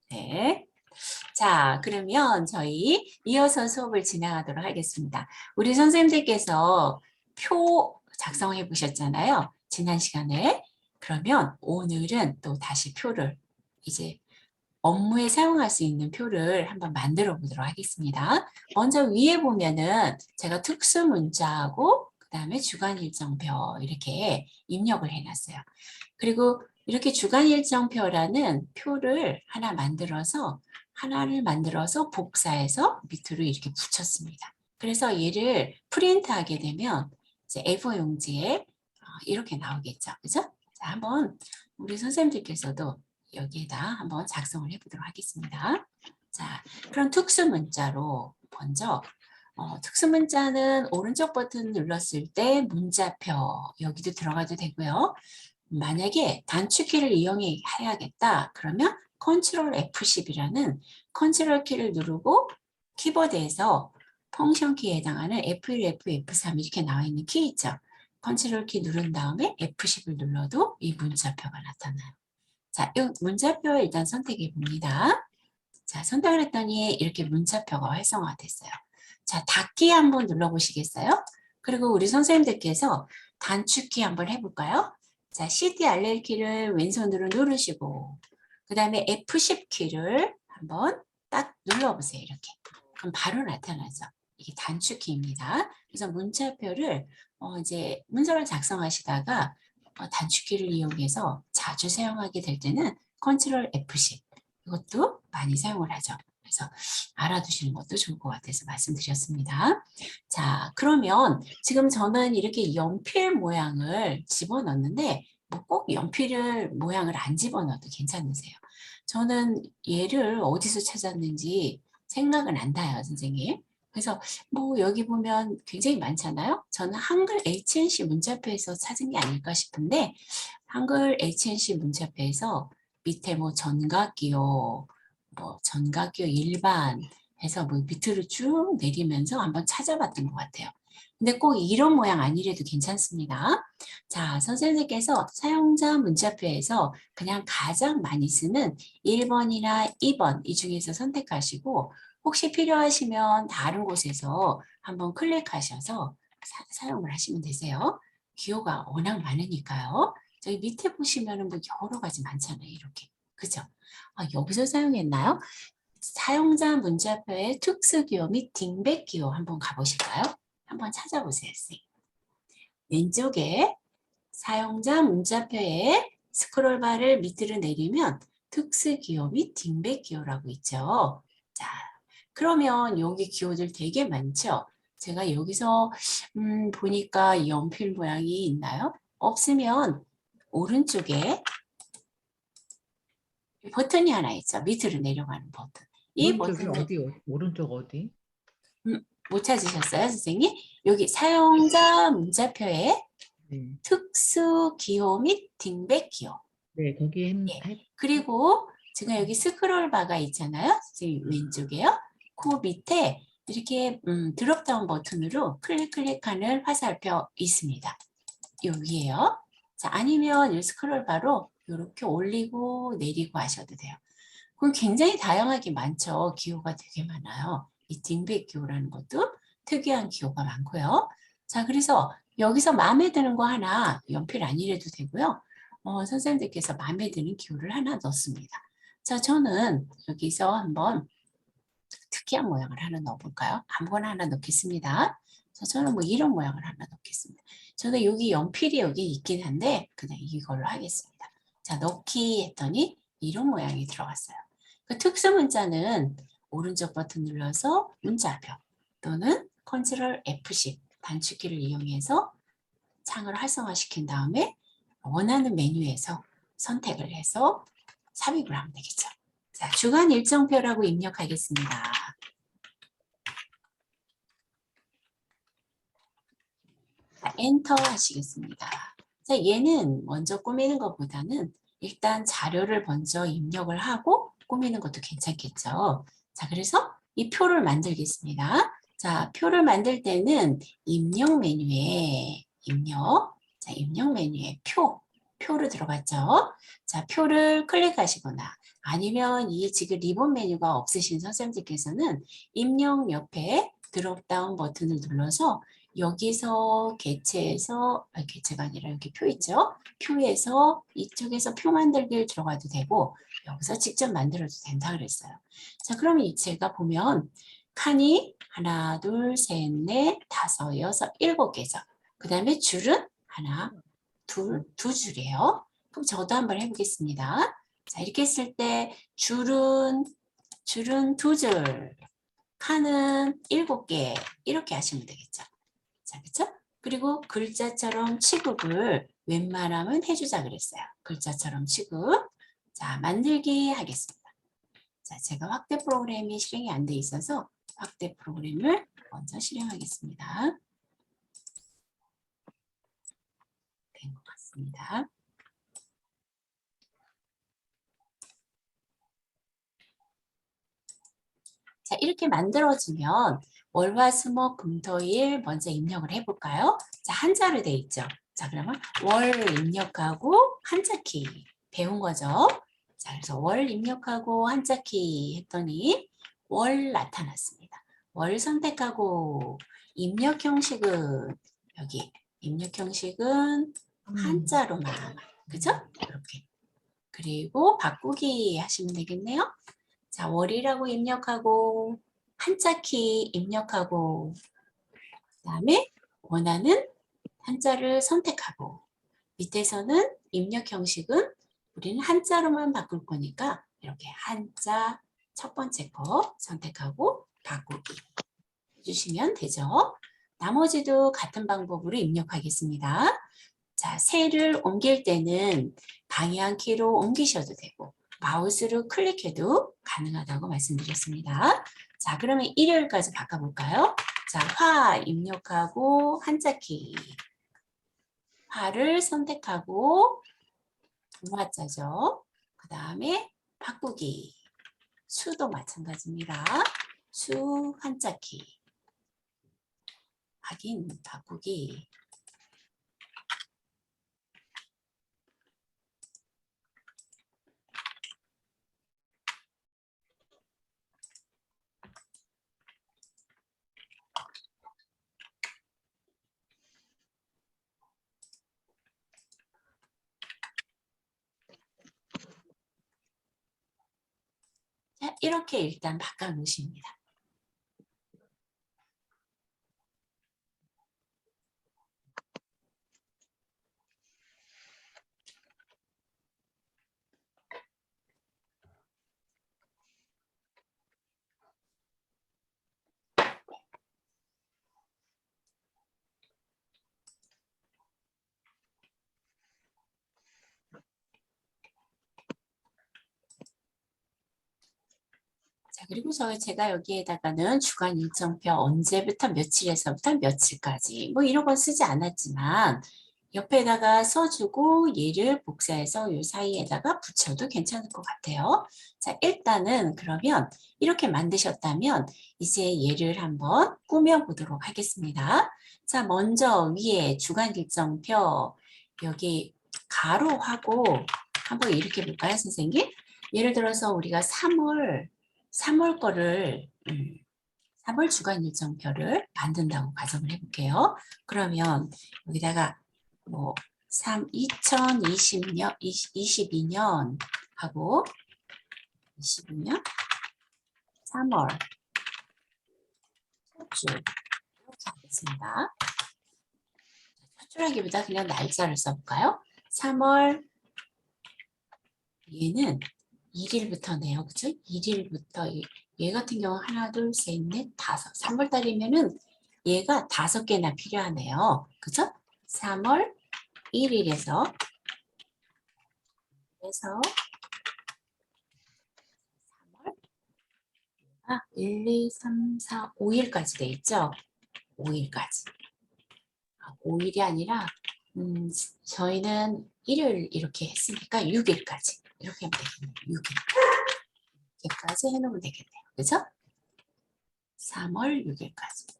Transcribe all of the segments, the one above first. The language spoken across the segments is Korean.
네. 자, 그러면 저희 이어서 수업을 진행하도록 하겠습니다. 우리 선생님들께서 표 작성해 보셨잖아요. 지난 시간에. 그러면 오늘은 또 다시 표를 이제 업무에 사용할 수 있는 표를 한번 만들어 보도록 하겠습니다. 먼저 위에 보면은 제가 특수 문자하고 그다음에 주간 일정표 이렇게 입력을 해놨어요. 그리고 이렇게 주간 일정표라는 표를 하나를 만들어서 복사해서 밑으로 이렇게 붙였습니다. 그래서 얘를 프린트하게 되면 이제 A4 용지에 이렇게 나오겠죠. 그죠? 자, 한번 우리 선생님들께서도 여기에다 한번 작성을 해보도록 하겠습니다. 자, 그럼 특수 문자로 먼저 특수 문자는 오른쪽 버튼 눌렀을 때 문자표 여기도 들어가도 되고요. 만약에 단축키를 이용해야겠다 그러면 컨트롤 F10이라는 컨트롤 키를 누르고 키보드에서 펑션 키에 해당하는 F1, F2, F3 이렇게 나와 있는 키 있죠. 컨트롤 키 누른 다음에 F10을 눌러도 이 문자표가 나타나요. 자, 이 문자표를 일단 선택해 봅니다. 자, 선택을 했더니 이렇게 문자표가 활성화됐어요. 자, 닫기 한번 눌러보시겠어요? 그리고 우리 선생님들께서 단축키 한번 해볼까요? 자, CTRL 키를 왼손으로 누르시고 그 다음에 F10 키를 한번 딱 눌러보세요. 이렇게. 그럼 바로 나타나죠. 이게 단축키입니다. 그래서 문자표를 이제 문서를 작성하시다가 단축키를 이용해서 자주 사용하게 될 때는 컨트롤 F10 이것도 많이 사용을 하죠. 그래서 알아두시는 것도 좋을 것 같아서 말씀드렸습니다. 자, 그러면 지금 저는 이렇게 연필 모양을 집어넣는데 뭐 꼭 연필을 모양을 안 집어넣어도 괜찮으세요. 저는 얘를 어디서 찾았는지 생각은 안 나요, 선생님. 그래서 뭐 여기 보면 굉장히 많잖아요. 저는 한글 HNC 문자표에서 찾은 게 아닐까 싶은데 한글 HNC 문자표에서 밑에 뭐 전각기호, 뭐 전각기호 일반 해서 뭐 밑으로 쭉 내리면서 한번 찾아봤던 것 같아요. 근데 꼭 이런 모양 아니래도 괜찮습니다. 자, 선생님께서 사용자 문자표에서 그냥 가장 많이 쓰는 1번이나 2번 이 중에서 선택하시고 혹시 필요하시면 다른 곳에서 한번 클릭하셔서 사용을 하시면 되세요. 기호가 워낙 많으니까요. 저기 밑에 보시면은 뭐 여러 가지 많잖아요. 이렇게. 그죠? 여기서 사용했나요? 사용자 문자표의 특수기호 및 딩백 기호 한번 가보실까요? 한번 찾아보세요. 선생님. 왼쪽에 사용자 문자표에 스크롤바를 밑으로 내리면 특수기호 및 딩백기호라고 있죠. 자, 그러면 여기 기호들 되게 많죠? 제가 여기서 보니까 연필 모양이 있나요? 없으면 오른쪽에 버튼이 하나 있죠. 밑으로 내려가는 버튼. 이 오른쪽이 버튼을 어디? 오른쪽 어디? 못 찾으셨어요, 선생님? 여기 사용자 문자표에 네, 특수 기호 및 딩백 기호. 네 거기 예. 그리고 지금 여기 스크롤 바가 있잖아요. 선생님 왼쪽에요. 그 밑에 이렇게 드롭다운 버튼으로 클릭하는 화살표 있습니다. 여기에요. 자, 아니면 이 스크롤 바로 이렇게 올리고 내리고 하셔도 돼요. 그럼 굉장히 다양하게 많죠. 기호가 되게 많아요. 이 딩백 기호라는 것도 특이한 기호가 많고요. 자, 그래서 여기서 마음에 드는 거 하나 연필 아니래도 되고요. 선생님들께서 마음에 드는 기호를 하나 넣습니다. 자, 저는 여기서 한번 특이한 모양을 하나 넣어볼까요? 아무거나 하나 넣겠습니다. 자, 저는 뭐 이런 모양을 하나 넣겠습니다. 저는 여기 연필이 여기 있긴 한데 그냥 이걸로 하겠습니다. 자, 넣기 했더니 이런 모양이 들어갔어요. 그 특수 문자는 오른쪽 버튼 눌러서 문자표 또는 컨트롤 F10 단축키를 이용해서 창을 활성화시킨 다음에 원하는 메뉴에서 선택을 해서 삽입을 하면 되겠죠. 자, 주간 일정표라고 입력하겠습니다. 자, 엔터 하시겠습니다. 자, 얘는 먼저 꾸미는 것보다는 일단 자료를 먼저 입력을 하고 꾸미는 것도 괜찮겠죠. 자, 그래서 이 표를 만들겠습니다. 자, 표를 만들 때는 입력 메뉴에 표 표로 들어갔죠. 자, 표를 클릭하시거나 아니면 이 지금 리본 메뉴가 없으신 선생님들께서는 입력 옆에 드롭다운 버튼을 눌러서 여기서 개체에서, 개체가 아니라 여기 표 있죠? 표에서 이쪽에서 표 만들기를 들어가도 되고 여기서 직접 만들어도 된다 그랬어요. 자, 그러면 제가 보면 칸이 하나, 둘, 셋, 넷, 다섯, 여섯, 일곱 개죠. 그 다음에 줄은 하나, 두 줄이에요. 그럼 저도 한번 해보겠습니다. 자, 이렇게 했을 때 줄은 두 줄, 칸은 7개 이렇게 하시면 되겠죠. 자, 그쵸? 그리고 글자처럼 취급을 웬만하면 해주자 그랬어요. 글자처럼 취급. 자, 만들기 하겠습니다. 자, 제가 확대 프로그램이 실행이 안 돼 있어서 확대 프로그램을 먼저 실행하겠습니다. 된 것 같습니다. 자, 이렇게 만들어지면 월화수목금토일 먼저 입력을 해볼까요? 자, 한자로 돼 있죠. 자, 그러면 월 입력하고 한자키 배운 거죠. 자, 그래서 월 입력하고 한자키 했더니 월 나타났습니다. 월 선택하고 입력 형식은 여기 입력 형식은 한자로만, 그죠? 이렇게. 그리고 바꾸기 하시면 되겠네요. 자, 월이라고 입력하고 한자키 입력하고 그다음에 원하는 한자를 선택하고 밑에서는 입력 형식은 우리는 한자로만 바꿀 거니까 이렇게 한자 첫 번째 거 선택하고 바꾸기 해주시면 되죠. 나머지도 같은 방법으로 입력하겠습니다. 자, 셀을 옮길 때는 방향키로 옮기셔도 되고 마우스로 클릭해도 가능하다고 말씀드렸습니다. 자, 그러면 일요일까지 바꿔볼까요? 자, 화 입력하고 한자키 화를 선택하고 동화자죠. 그 다음에 바꾸기 수도 마찬가지입니다. 수 한자키 확인 바꾸기 자, 이렇게 일단 바꿔 놓으십니다. 자, 그리고 제가 여기에다가는 주간 일정표 언제부터 며칠에서부터 며칠까지 뭐 이런 건 쓰지 않았지만 옆에다가 써주고 얘를 복사해서 이 사이에다가 붙여도 괜찮을 것 같아요. 자, 일단은 그러면 이렇게 만드셨다면 이제 얘를 한번 꾸며보도록 하겠습니다. 자, 먼저 위에 주간 일정표 여기 가로하고 한번 이렇게 볼까요, 선생님? 예를 들어서 우리가 3월 거를 3월 주간 일정표를 만든다고 가정을 해볼게요. 그러면 여기다가 뭐 2020년, 22년 하고 22년 3월 첫 주 이렇게 하겠습니다. 첫 줄하기보다 그냥 날짜를 써볼까요? 3월 얘는 1일부터네요. 그죠? 1일부터 얘 같은 경우 하나, 둘, 셋, 넷, 다섯. 3월 달이면은 얘가 5개나 필요하네요. 그죠? 3월 1일에서 3월 1, 2, 3, 4, 5일까지 돼 있죠? 5일까지. 5일이 아니라 저희는 일요일 이렇게 했으니까 6일까지. 이렇게 하면 되겠네요. 6일. 이렇게까지 해놓으면 되겠네요. 그죠? 3월 6일까지.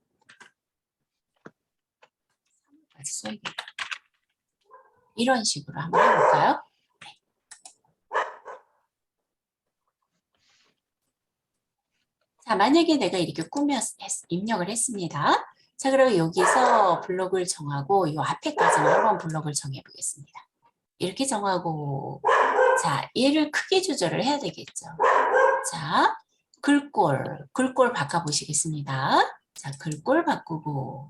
3월까지 써야겠다. 이런 식으로 한번 해볼까요? 네. 자, 만약에 내가 이렇게 입력을 했습니다. 자, 그럼 여기서 블록을 정하고 이 앞에까지는 한번 블록을 정해 보겠습니다. 이렇게 정하고, 자, 얘를 크기 조절을 해야 되겠죠. 자, 글꼴 바꿔보시겠습니다. 자, 글꼴 바꾸고,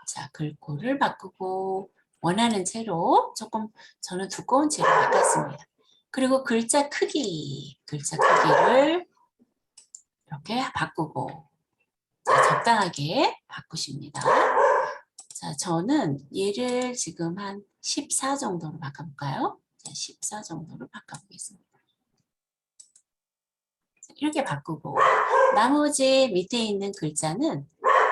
자, 글꼴을 바꾸고, 원하는 채로 조금 저는 두꺼운 채로 바꿨습니다. 그리고 글자 크기를 이렇게 바꾸고, 자, 적당하게 바꾸십니다. 자, 저는 얘를 지금 한 14 정도로 바꿔볼까요? 자, 14 정도로 바꿔보겠습니다. 이렇게 바꾸고, 나머지 밑에 있는 글자는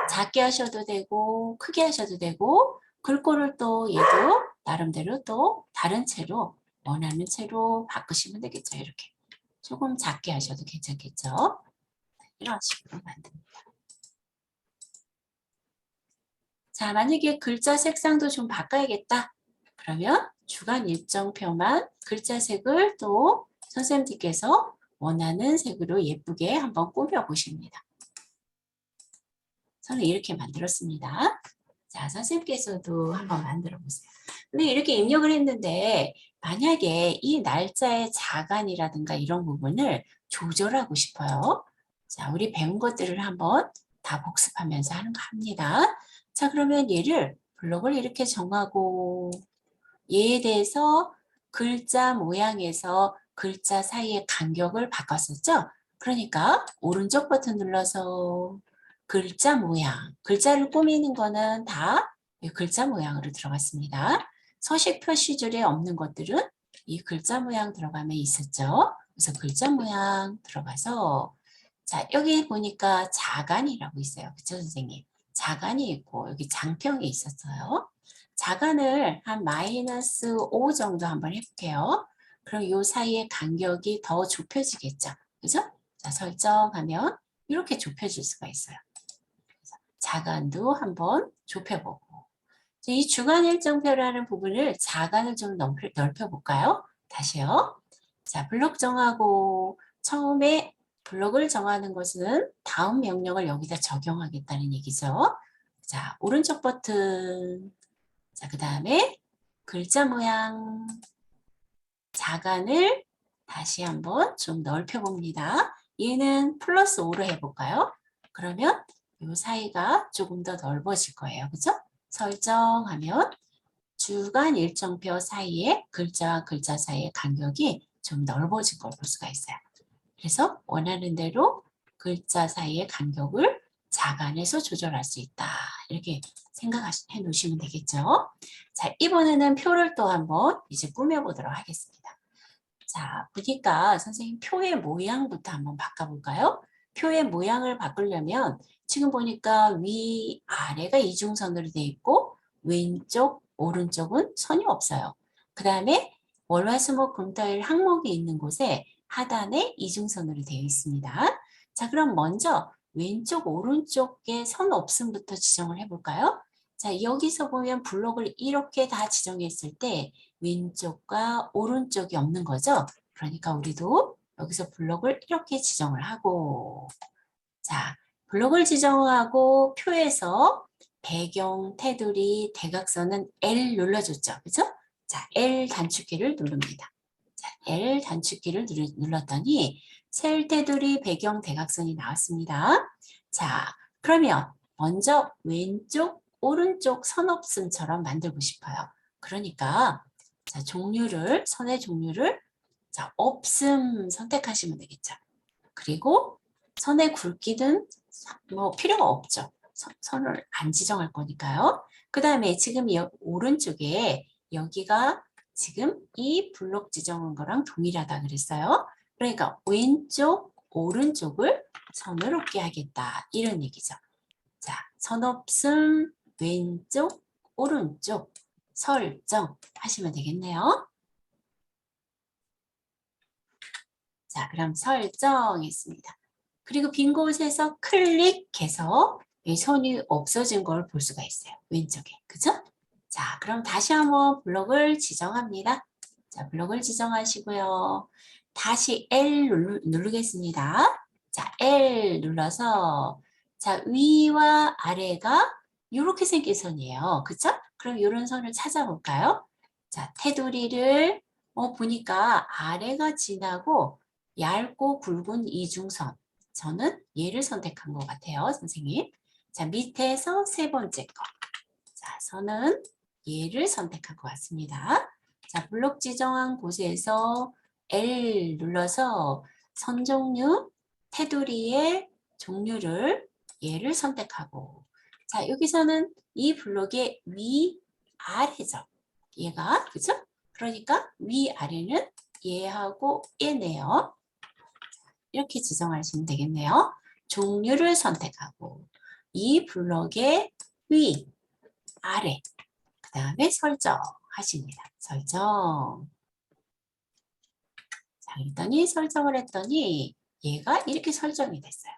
작게 하셔도 되고, 크게 하셔도 되고, 글꼴을 또 얘도 나름대로 또 다른 채로, 원하는 채로 바꾸시면 되겠죠. 이렇게. 조금 작게 하셔도 괜찮겠죠? 이런 식으로 만듭니다. 자, 만약에 글자 색상도 좀 바꿔야겠다. 그러면 주간 일정표만 글자 색을 또 선생님께서 원하는 색으로 예쁘게 한번 꾸며 보십니다. 저는 이렇게 만들었습니다. 자, 선생님께서도 한번 만들어 보세요. 근데 이렇게 입력을 했는데 만약에 이 날짜의 자간이라든가 이런 부분을 조절하고 싶어요. 자, 우리 배운 것들을 한번 다 복습하면서 합니다. 자, 그러면 얘를 블록을 이렇게 정하고 얘에 대해서 글자 모양에서 글자 사이의 간격을 바꿨었죠? 그러니까 오른쪽 버튼 눌러서 글자 모양, 글자를 꾸미는 거는 다 이 글자 모양으로 들어갔습니다. 서식 표시줄에 없는 것들은 이 글자 모양 들어가면 있었죠. 그래서 글자 모양 들어가서 자, 여기 보니까 자간이라고 있어요. 그쵸, 선생님? 자간이 있고 여기 장평이 있었어요. 자간을 한 -5 정도 한번 해볼게요. 그럼 이 사이의 간격이 더 좁혀지겠죠. 그죠? 자, 설정하면 이렇게 좁혀질 수가 있어요. 그래서 자간도 한번 좁혀보고. 이 주간 일정표라는 부분을 자간을 좀 넓혀볼까요? 다시요. 자, 블록 정하고 처음에 블록을 정하는 것은 다음 명령을 여기다 적용하겠다는 얘기죠. 자, 오른쪽 버튼. 자, 그 다음에 글자 모양 자간을 다시 한번 좀 넓혀봅니다. 얘는 +5로 해볼까요? 그러면 이 사이가 조금 더 넓어질 거예요. 그죠? 설정하면 주간 일정표 사이에 글자와 글자 사이의 간격이 좀 넓어진 걸 볼 수가 있어요. 그래서 원하는 대로 글자 사이의 간격을 자간에서 조절할 수 있다. 이렇게 생각해 놓으시면 되겠죠. 자, 이번에는 표를 또 한번 이제 꾸며보도록 하겠습니다. 자, 보니까 선생님 표의 모양부터 한번 바꿔볼까요? 표의 모양을 바꾸려면 지금 보니까 위, 아래가 이중선으로 되어 있고 왼쪽, 오른쪽은 선이 없어요. 그 다음에 월화수목금토일 항목이 있는 곳에 하단에 이중선으로 되어 있습니다. 자, 그럼 먼저 왼쪽, 오른쪽에 선 없음부터 지정을 해볼까요? 자, 여기서 보면 블록을 이렇게 다 지정했을 때 왼쪽과 오른쪽이 없는 거죠. 그러니까 우리도 여기서 블록을 이렇게 지정을 하고 자, 블록을 지정하고 표에서 배경, 테두리, 대각선은 L 눌러줬죠. 그죠? 자, L 단축키를 누릅니다. 자, L 단축키를 눌렀더니 셀, 테두리, 배경, 대각선이 나왔습니다. 자, 그러면 먼저 왼쪽, 오른쪽 선 없음처럼 만들고 싶어요. 그러니까 자, 선의 종류를 자, 없음 선택하시면 되겠죠. 그리고 선의 굵기는 뭐 필요가 없죠. 선을 안 지정할 거니까요. 그 다음에 지금 오른쪽에 여기가 지금 이 블록 지정한 거랑 동일하다 그랬어요. 그러니까 왼쪽, 오른쪽을 선을 없게 하겠다. 이런 얘기죠. 자, 선 없음, 왼쪽, 오른쪽 설정 하시면 되겠네요. 자, 그럼 설정했습니다. 그리고 빈 곳에서 클릭해서 이 선이 없어진 걸 볼 수가 있어요. 왼쪽에. 그죠? 자, 그럼 다시 한번 블록을 지정합니다. 자, 블록을 지정하시고요. 다시 L 누르겠습니다. 자, L 눌러서 자, 위와 아래가 이렇게 생긴 선이에요. 그쵸? 그럼 이런 선을 찾아볼까요? 자, 테두리를 보니까 아래가 진하고 얇고 굵은 이중선. 저는 얘를 선택한 것 같아요, 선생님. 자, 밑에서 세 번째 거. 자, 선은 얘를 선택한 것 같습니다. 자, 블록 지정한 곳에서 L 눌러서 선 종류, 테두리의 종류를 얘를 선택하고 자, 여기서는 이 블록의 위, 아래죠. 얘가, 그죠? 그러니까 위, 아래는 얘하고 얘네요. 이렇게 지정하시면 되겠네요. 종류를 선택하고 이 블록의 위, 아래, 그 다음에 설정하십니다. 설정. 자, 그랬더니 설정을 했더니 얘가 이렇게 설정이 됐어요.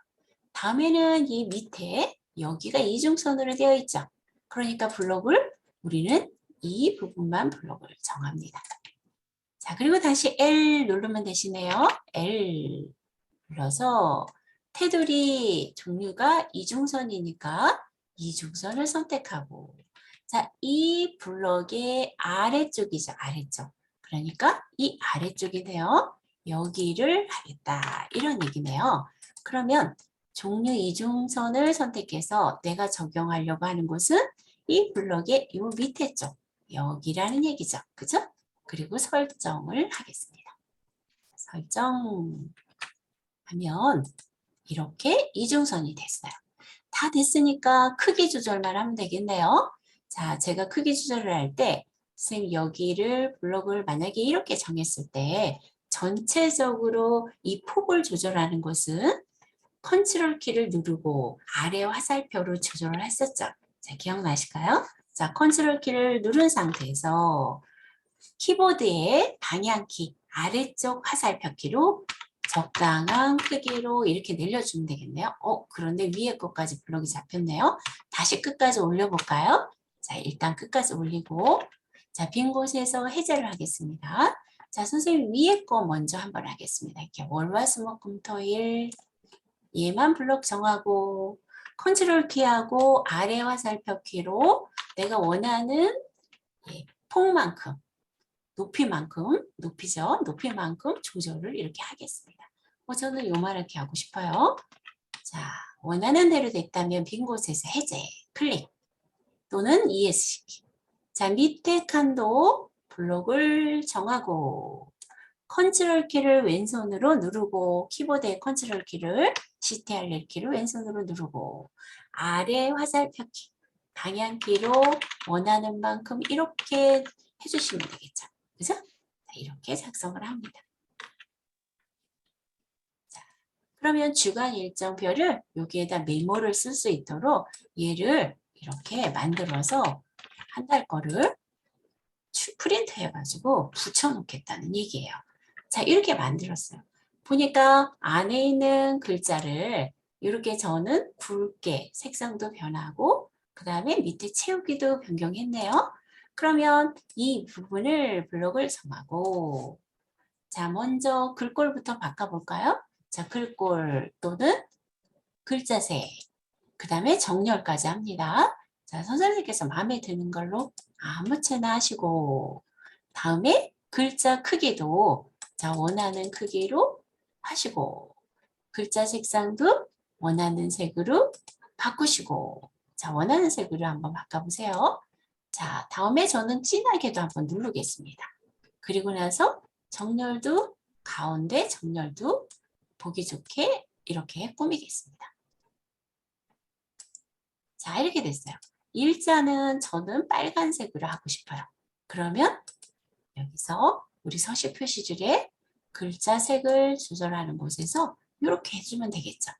다음에는 이 밑에 여기가 이중선으로 되어 있죠. 그러니까 블록을 우리는 이 부분만 블록을 정합니다. 자, 그리고 다시 L 누르면 되시네요. L 눌러서 테두리 종류가 이중선이니까 이중선을 선택하고 자, 이 블록의 아래쪽이죠. 아래쪽. 그러니까 이 아래쪽이네요. 여기를 하겠다. 이런 얘기네요. 그러면 종류 이중선을 선택해서 내가 적용하려고 하는 곳은 이 블록의 이 밑에 쪽. 여기라는 얘기죠. 그죠? 그리고 설정을 하겠습니다. 설정. 하면 이렇게 이중선이 됐어요. 다 됐으니까 크기 조절만 하면 되겠네요. 자, 제가 크기 조절을 할 때 선생님 여기를 블록을 만약에 이렇게 정했을 때 전체적으로 이 폭을 조절하는 것은 컨트롤 키를 누르고 아래 화살표로 조절을 했었죠. 자, 기억나실까요? 자, 컨트롤 키를 누른 상태에서 키보드의 방향키 아래쪽 화살표 키로 적당한 크기로 이렇게 내려주면 되겠네요. 그런데 위에 것까지 블록이 잡혔네요. 다시 끝까지 올려볼까요? 자, 일단 끝까지 올리고 자, 빈 곳에서 해제를 하겠습니다. 자, 선생님 위에 거 먼저 한번 하겠습니다. 이렇게 월화수목금토일 얘만 블록 정하고 컨트롤 키하고 아래 화살표 키로 내가 원하는 폭만큼 높이만큼, 높이죠. 높이만큼 조절을 이렇게 하겠습니다. 저는 요만하게 하고 싶어요. 자, 원하는 대로 됐다면 빈 곳에서 해제, 클릭 또는 ESC. 자, 밑에 칸도 블록을 정하고 컨트롤 키를 왼손으로 누르고 키보드의 컨트롤 키를 CTRL 키를 왼손으로 누르고 아래 화살표 키, 방향키로 원하는 만큼 이렇게 해주시면 되겠죠. 그죠? 이렇게 작성을 합니다. 자, 그러면 주간 일정표를 여기에다 메모를 쓸 수 있도록 얘를 이렇게 만들어서 한 달 거를 프린트 해가지고 붙여놓겠다는 얘기예요. 자, 이렇게 만들었어요. 보니까 안에 있는 글자를 이렇게 저는 굵게 색상도 변하고 그 다음에 밑에 채우기도 변경했네요. 그러면 이 부분을 블록을 정하고 자, 먼저 글꼴부터 바꿔볼까요? 자, 글꼴 또는 글자색 그 다음에 정렬까지 합니다. 자, 선생님께서 마음에 드는 걸로 아무렇게나 하시고 다음에 글자 크기도 자, 원하는 크기로 하시고 글자 색상도 원하는 색으로 바꾸시고 자, 원하는 색으로 한번 바꿔보세요. 자, 다음에 저는 진하게도 한번 누르겠습니다. 그리고 나서 정렬도 가운데 정렬도 보기 좋게 이렇게 꾸미겠습니다. 자, 이렇게 됐어요. 일자는 저는 빨간색으로 하고 싶어요. 그러면 여기서 우리 서식 표시줄에 글자 색을 조절하는 곳에서 이렇게 해주면 되겠죠.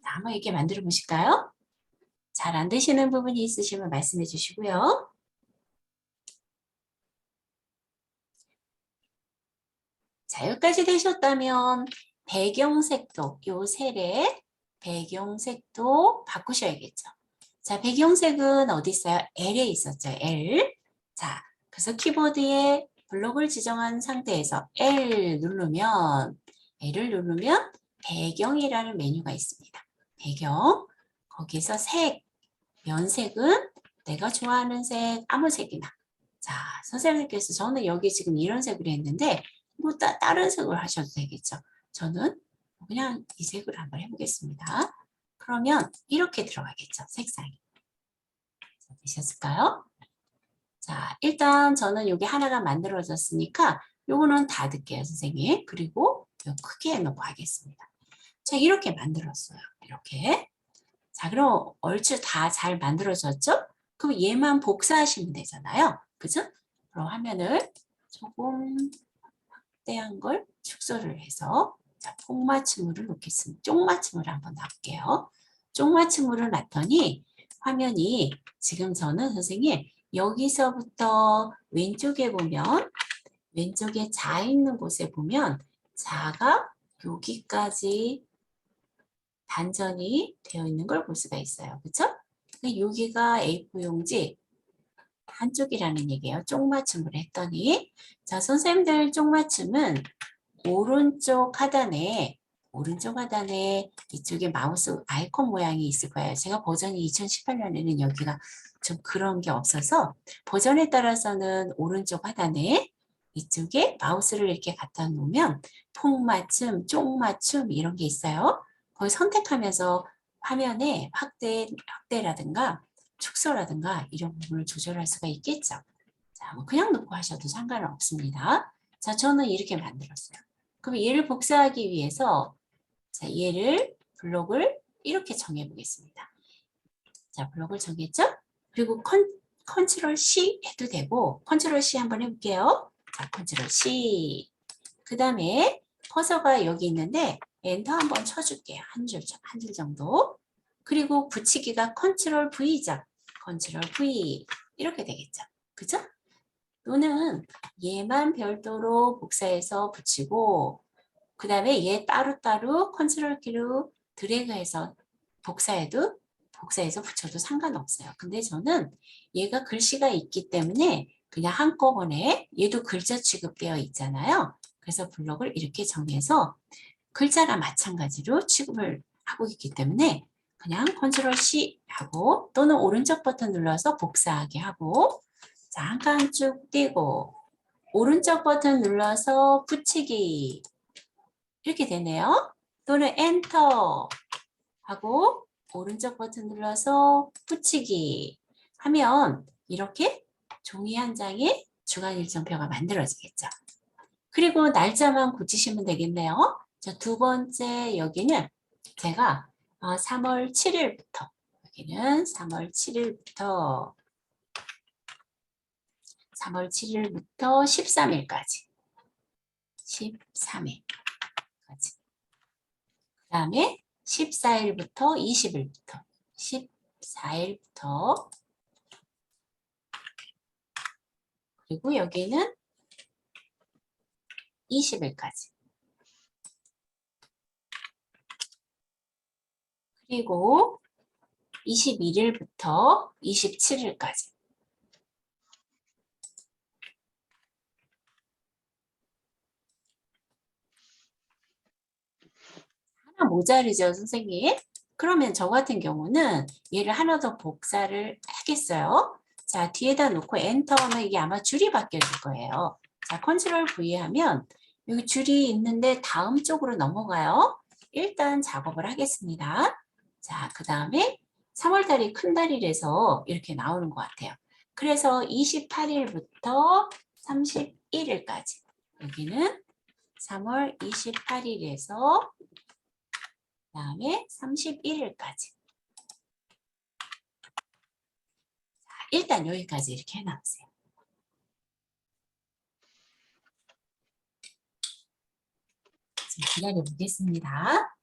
자, 한번 이렇게 만들어 보실까요? 잘 안 되시는 부분이 있으시면 말씀해 주시고요. 자, 여기까지 되셨다면 배경색도 요 셀에 배경색도 바꾸셔야겠죠. 자, 배경색은 어디 있어요? L에 있었죠. L. 자, 그래서 키보드에 블록을 지정한 상태에서 L을 누르면 배경이라는 메뉴가 있습니다. 배경. 거기서 색, 면색은 내가 좋아하는 색, 아무 색이나. 자, 선생님께서 저는 여기 지금 이런 색으로 했는데 뭐 다른 색으로 하셔도 되겠죠. 저는 그냥 이 색으로 한번 해보겠습니다. 그러면 이렇게 들어가겠죠. 색상이. 되셨을까요? 자, 일단 저는 여기 하나가 만들어졌으니까 요거는 닫을게요, 선생님. 그리고 요 크게 해놓고 하겠습니다. 자, 이렇게 만들었어요. 이렇게. 자, 그럼 얼추 다 잘 만들어졌죠? 그럼 얘만 복사하시면 되잖아요. 그죠? 그럼 화면을 조금 확대한 걸 축소를 해서 자, 폭맞춤으로 놓겠습니다. 쪽맞춤으로 한번 놔볼게요. 쪽맞춤으로 놨더니 화면이 지금 저는 선생님 여기서부터 왼쪽에 보면 왼쪽에 자 있는 곳에 보면 자가 여기까지 단전이 되어 있는 걸 볼 수가 있어요. 그렇죠? 여기가 A4 용지 한쪽이라는 얘기예요. 쪽맞춤을 했더니 자, 선생님들 쪽맞춤은 오른쪽 하단에 이쪽에 마우스 아이콘 모양이 있을 거예요. 제가 버전이 2018년에는 여기가 좀 그런 게 없어서 버전에 따라서는 오른쪽 하단에 이쪽에 마우스를 이렇게 갖다 놓으면 폭맞춤, 쪽맞춤 이런 게 있어요. 거기 선택하면서 화면에 확대라든가 축소라든가 이런 부분을 조절할 수가 있겠죠. 자, 뭐 그냥 놓고 하셔도 상관은 없습니다. 자, 저는 이렇게 만들었어요. 그럼 얘를 복사하기 위해서 자, 얘를 블록을 이렇게 정해 보겠습니다. 자, 블록을 정했죠? 그리고 컨트롤 C 해도 되고 컨트롤 C 한번 해볼게요. 자, 컨트롤 C. 그 다음에 커서가 여기 있는데 엔터 한번 쳐줄게요. 한 줄 정도. 그리고 붙이기가 컨트롤 V죠. 컨트롤 V. 이렇게 되겠죠. 그죠? 또는 얘만 별도로 복사해서 붙이고 그 다음에 얘 따로따로 컨트롤 키로 드래그해서 복사해서 붙여도 상관없어요. 근데 저는 얘가 글씨가 있기 때문에 그냥 한꺼번에 얘도 글자 취급되어 있잖아요. 그래서 블록을 이렇게 정해서 글자랑 마찬가지로 취급을 하고 있기 때문에 그냥 컨트롤 C 하고 또는 오른쪽 버튼 눌러서 복사하게 하고 자, 한 칸 쭉 띄고 오른쪽 버튼 눌러서 붙이기 이렇게 되네요. 또는 엔터 하고 오른쪽 버튼 눌러서 붙이기 하면 이렇게 종이 한 장에 주간 일정표가 만들어지겠죠. 그리고 날짜만 고치시면 되겠네요. 자, 두 번째 여기는 제가 3월 7일부터 여기는 3월 7일부터 13일까지 13일까지 그 다음에 14일부터 20일부터 14일부터 그리고 여기는 20일까지 그리고 21일부터 27일까지 하나 모자르죠, 선생님? 그러면 저 같은 경우는 얘를 하나 더 복사를 하겠어요. 자, 뒤에다 놓고 엔터하면 이게 아마 줄이 바뀌어질 거예요. 자, 컨트롤 V 하면 여기 줄이 있는데 다음 쪽으로 넘어가요. 일단 작업을 하겠습니다. 자, 그 다음에 3월달이 큰 달이라서 이렇게 나오는 것 같아요. 그래서 28일부터 31일까지 여기는 3월 28일에서 그다음에 31일까지. 일단 여기까지 이렇게 해놨어요. 지금 기다려 보겠습니다.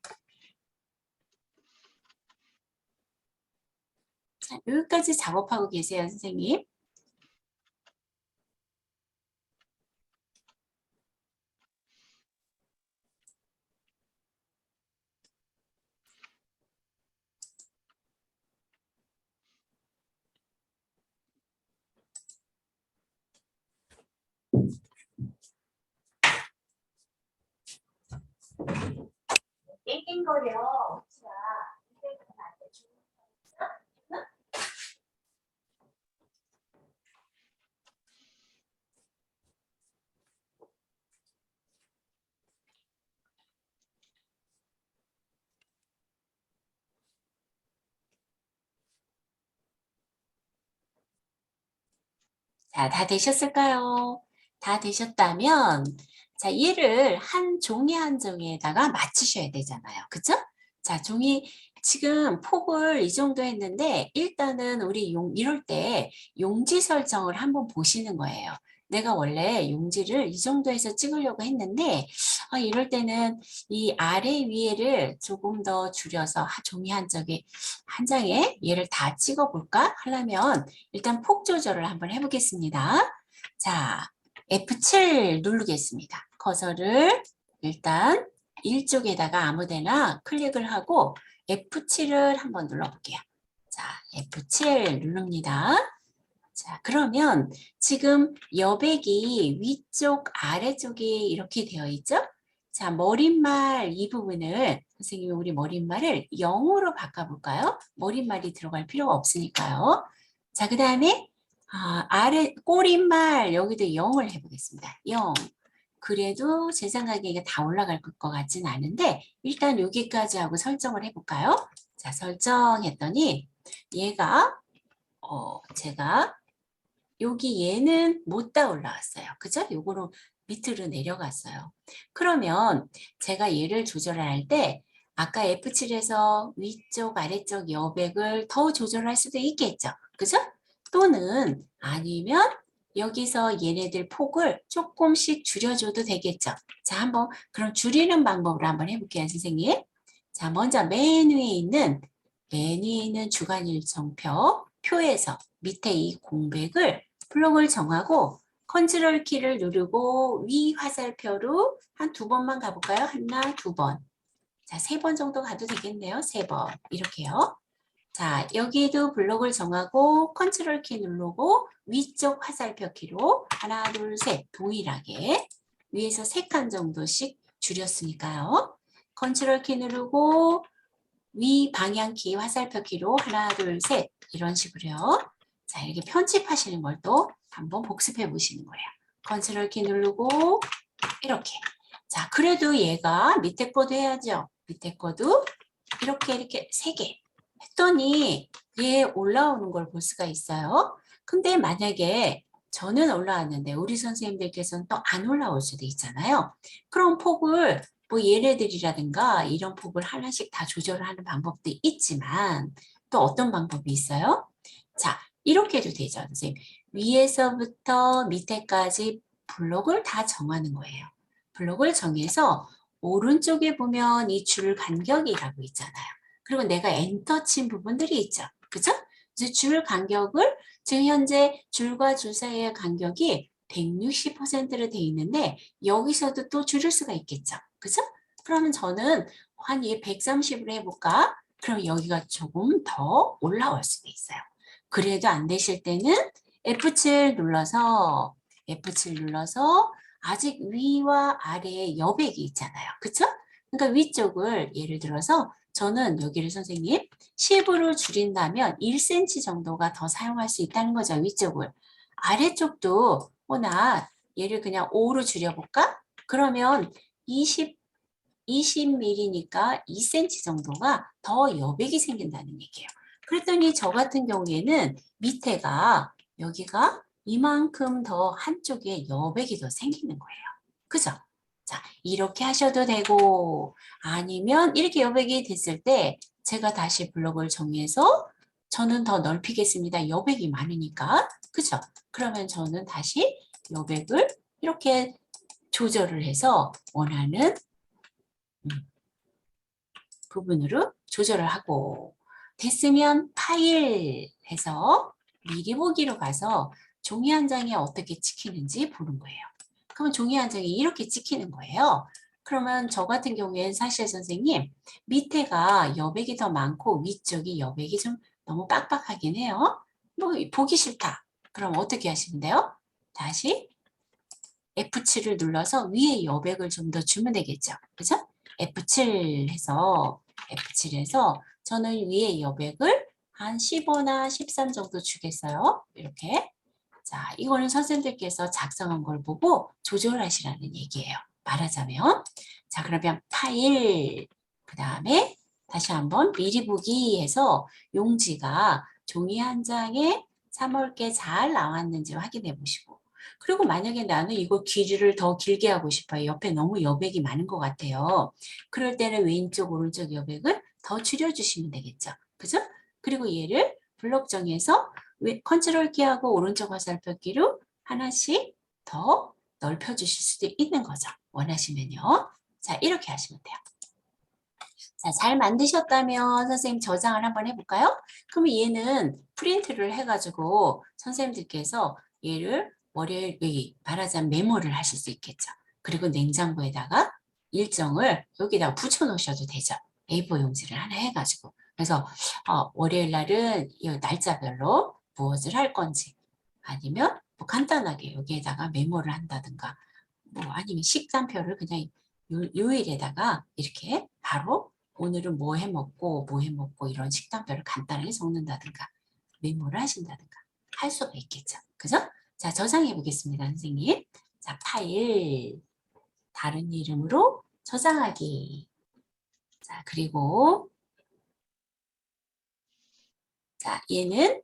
자, 여기까지 작업하고 계세요, 선생님. 땡땡거려. 자, 땡땡거리면 안 돼. 응? 자, 다 되셨을까요? 다 되셨다면, 자, 얘를 한 종이 한 종이에다가 맞추셔야 되잖아요. 그쵸? 자, 종이, 지금 폭을 이 정도 했는데, 일단은 우리 이럴 때 용지 설정을 한번 보시는 거예요. 내가 원래 용지를 이 정도에서 찍으려고 했는데, 이럴 때는 이 아래 위에를 조금 더 줄여서 종이 한 장에 얘를 다 찍어볼까 하려면 일단 폭 조절을 한번 해보겠습니다. 자, F7 누르겠습니다. 커서를 일단 일쪽에다가 아무데나 클릭을 하고 F7을 한번 눌러볼게요. 자, F7 누릅니다. 자, 그러면 지금 여백이 위쪽, 아래쪽에 이렇게 되어 있죠? 자, 머릿말 이 부분을 선생님이 우리 머릿말을 0으로 바꿔볼까요? 머릿말이 들어갈 필요가 없으니까요. 자, 그 다음에 아래 꼬릿말 여기도 0을 해보겠습니다. 0. 그래도 제 생각에 이게 다 올라갈 것 같진 않은데 일단 여기까지 하고 설정을 해볼까요? 자, 설정했더니 얘가 제가 여기 얘는 못 다 올라왔어요. 그죠? 요거로 밑으로 내려갔어요. 그러면 제가 얘를 조절할 때 아까 F7에서 위쪽 아래쪽 여백을 더 조절할 수도 있겠죠. 그죠? 또는 아니면 여기서 얘네들 폭을 조금씩 줄여줘도 되겠죠. 자, 한번 그럼 줄이는 방법으로 한번 해볼게요, 선생님. 자, 먼저 맨 위에 있는 주간 일정표 표에서 밑에 이 공백을 블록을 정하고 컨트롤 키를 누르고 위 화살표로 한 2번만 가볼까요? 하나, 2번. 자, 3번 정도 가도 되겠네요. 3번. 이렇게요. 자, 여기도 블록을 정하고 컨트롤 키 누르고 위쪽 화살표 키로 하나, 둘, 셋 동일하게 위에서 3칸 정도씩 줄였으니까요. 컨트롤 키 누르고 위 방향키 화살표 키로 하나, 둘, 셋 이런 식으로요. 자, 이렇게 편집하시는 걸 또 한번 복습해 보시는 거예요. 컨트롤 키 누르고 이렇게. 자, 그래도 얘가 밑에 거도 해야죠. 밑에 거도 이렇게 3개 했더니 얘 올라오는 걸 볼 수가 있어요. 근데 만약에 저는 올라왔는데 우리 선생님들께서는 또 안 올라올 수도 있잖아요. 그럼 폭을 뭐 얘네들이라든가 이런 폭을 하나씩 다 조절하는 방법도 있지만 또 어떤 방법이 있어요? 자, 이렇게 해도 되죠, 선생님. 위에서부터 밑에까지 블록을 다 정하는 거예요. 블록을 정해서 오른쪽에 보면 이 줄 간격이라고 있잖아요. 그리고 내가 엔터 친 부분들이 있죠. 그죠? 그래서 줄 간격을 지금 현재 줄과 줄 사이의 간격이 160%로 돼 있는데 여기서도 또 줄일 수가 있겠죠. 그죠? 그러면 저는 한 얘 130으로 해볼까? 그럼 여기가 조금 더 올라올 수도 있어요. 그래도 안 되실 때는 F7 눌러서 아직 위와 아래에 여백이 있잖아요. 그쵸? 그러니까 위쪽을 예를 들어서 저는 여기를 선생님 10으로 줄인다면 1cm 정도가 더 사용할 수 있다는 거죠. 위쪽을. 아래쪽도 나 얘를 그냥 5로 줄여볼까? 그러면 20mm니까 2cm 정도가 더 여백이 생긴다는 얘기예요. 그랬더니 저 같은 경우에는 밑에가 여기가 이만큼 더 한쪽에 여백이 더 생기는 거예요. 그죠? 자, 이렇게 하셔도 되고 아니면 이렇게 여백이 됐을 때 제가 다시 블록을 정해서 저는 더 넓히겠습니다. 여백이 많으니까. 그죠? 그러면 저는 다시 여백을 이렇게 조절을 해서 원하는 부분으로 조절을 하고 됐으면 파일 해서 미리 보기로 가서 종이 한 장에 어떻게 찍히는지 보는 거예요. 그러면 종이 한 장이 이렇게 찍히는 거예요. 그러면 저 같은 경우에는 사실 선생님 밑에가 여백이 더 많고 위쪽이 여백이 좀 너무 빡빡하긴 해요. 뭐 보기 싫다. 그럼 어떻게 하시면 돼요? 다시 F7을 눌러서 위에 여백을 좀 더 주면 되겠죠. 그죠? F7 해서 저는 위에 여백을 한 15나 13 정도 주겠어요. 이렇게. 자, 이거는 선생님들께서 작성한 걸 보고 조절하시라는 얘기예요. 말하자면. 자, 그러면 파일, 그 다음에 다시 한번 미리 보기 해서 용지가 종이 한 장에 3월께 잘 나왔는지 확인해 보시고. 그리고 만약에 나는 이거 길이를 더 길게 하고 싶어요. 옆에 너무 여백이 많은 것 같아요. 그럴 때는 왼쪽, 오른쪽 여백을 더 줄여주시면 되겠죠. 그죠? 그리고 얘를 블록 정해서 컨트롤 키하고 오른쪽 화살표기로 하나씩 더 넓혀주실 수도 있는 거죠. 원하시면요. 자, 이렇게 하시면 돼요. 자, 잘 만드셨다면 선생님 저장을 한번 해볼까요? 그러면 얘는 프린트를 해가지고 선생님들께서 얘를 월요일 말하자면 메모를 하실 수 있겠죠. 그리고 냉장고에다가 일정을 여기다가 붙여놓으셔도 되죠. A4 용지를 하나 해가지고. 그래서 월요일 날은 이 날짜별로 무엇을 할 건지 아니면 뭐 간단하게 여기에다가 메모를 한다든가 뭐 아니면 식단표를 그냥 요일에다가 이렇게 바로 오늘은 뭐 해먹고 이런 식단표를 간단하게 적는다든가 메모를 하신다든가 할 수가 있겠죠. 그죠? 자, 저장해 보겠습니다, 선생님. 자, 파일 다른 이름으로 저장하기. 자, 그리고 자, 얘는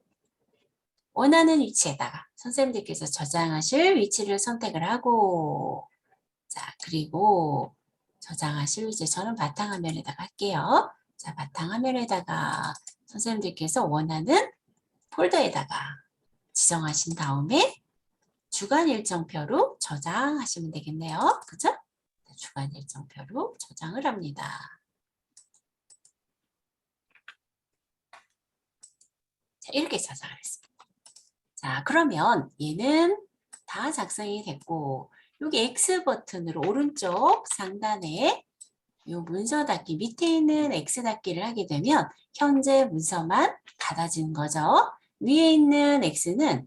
원하는 위치에다가 선생님들께서 저장하실 위치를 선택을 하고 자, 그리고 저장하실 이제 저는 바탕화면에다가 할게요. 자, 바탕화면에다가 선생님들께서 원하는 폴더에다가 지정하신 다음에 주간 일정표로 저장하시면 되겠네요. 그죠? 주간 일정표로 저장을 합니다. 자, 이렇게 저장을 했습니다. 자, 그러면 얘는 다 작성이 됐고 여기 X 버튼으로 오른쪽 상단에 이 문서 닫기 밑에 있는 X 닫기를 하게 되면 현재 문서만 닫아지는 거죠. 위에 있는 X는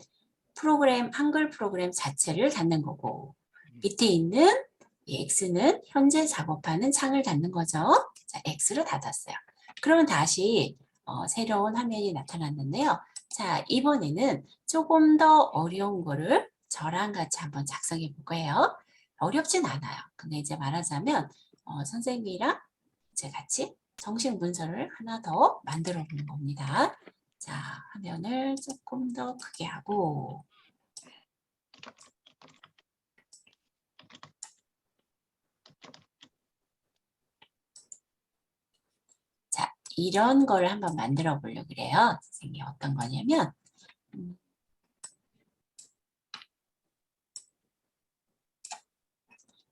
프로그램 한글 프로그램 자체를 닫는 거고 밑에 있는 이 X는 현재 작업하는 창을 닫는 거죠. 자, X를 닫았어요. 그러면 다시 새로운 화면이 나타났는데요. 자, 이번에는 조금 더 어려운 거를 저랑 같이 한번 작성해 볼 거예요. 어렵진 않아요. 근데 이제 말하자면 선생님이랑 이제 같이 정식 문서를 하나 더 만들어 보는 겁니다. 자, 화면을 조금 더 크게 하고 자, 이런 걸 한번 만들어 보려고 그래요. 선생님이 어떤 거냐면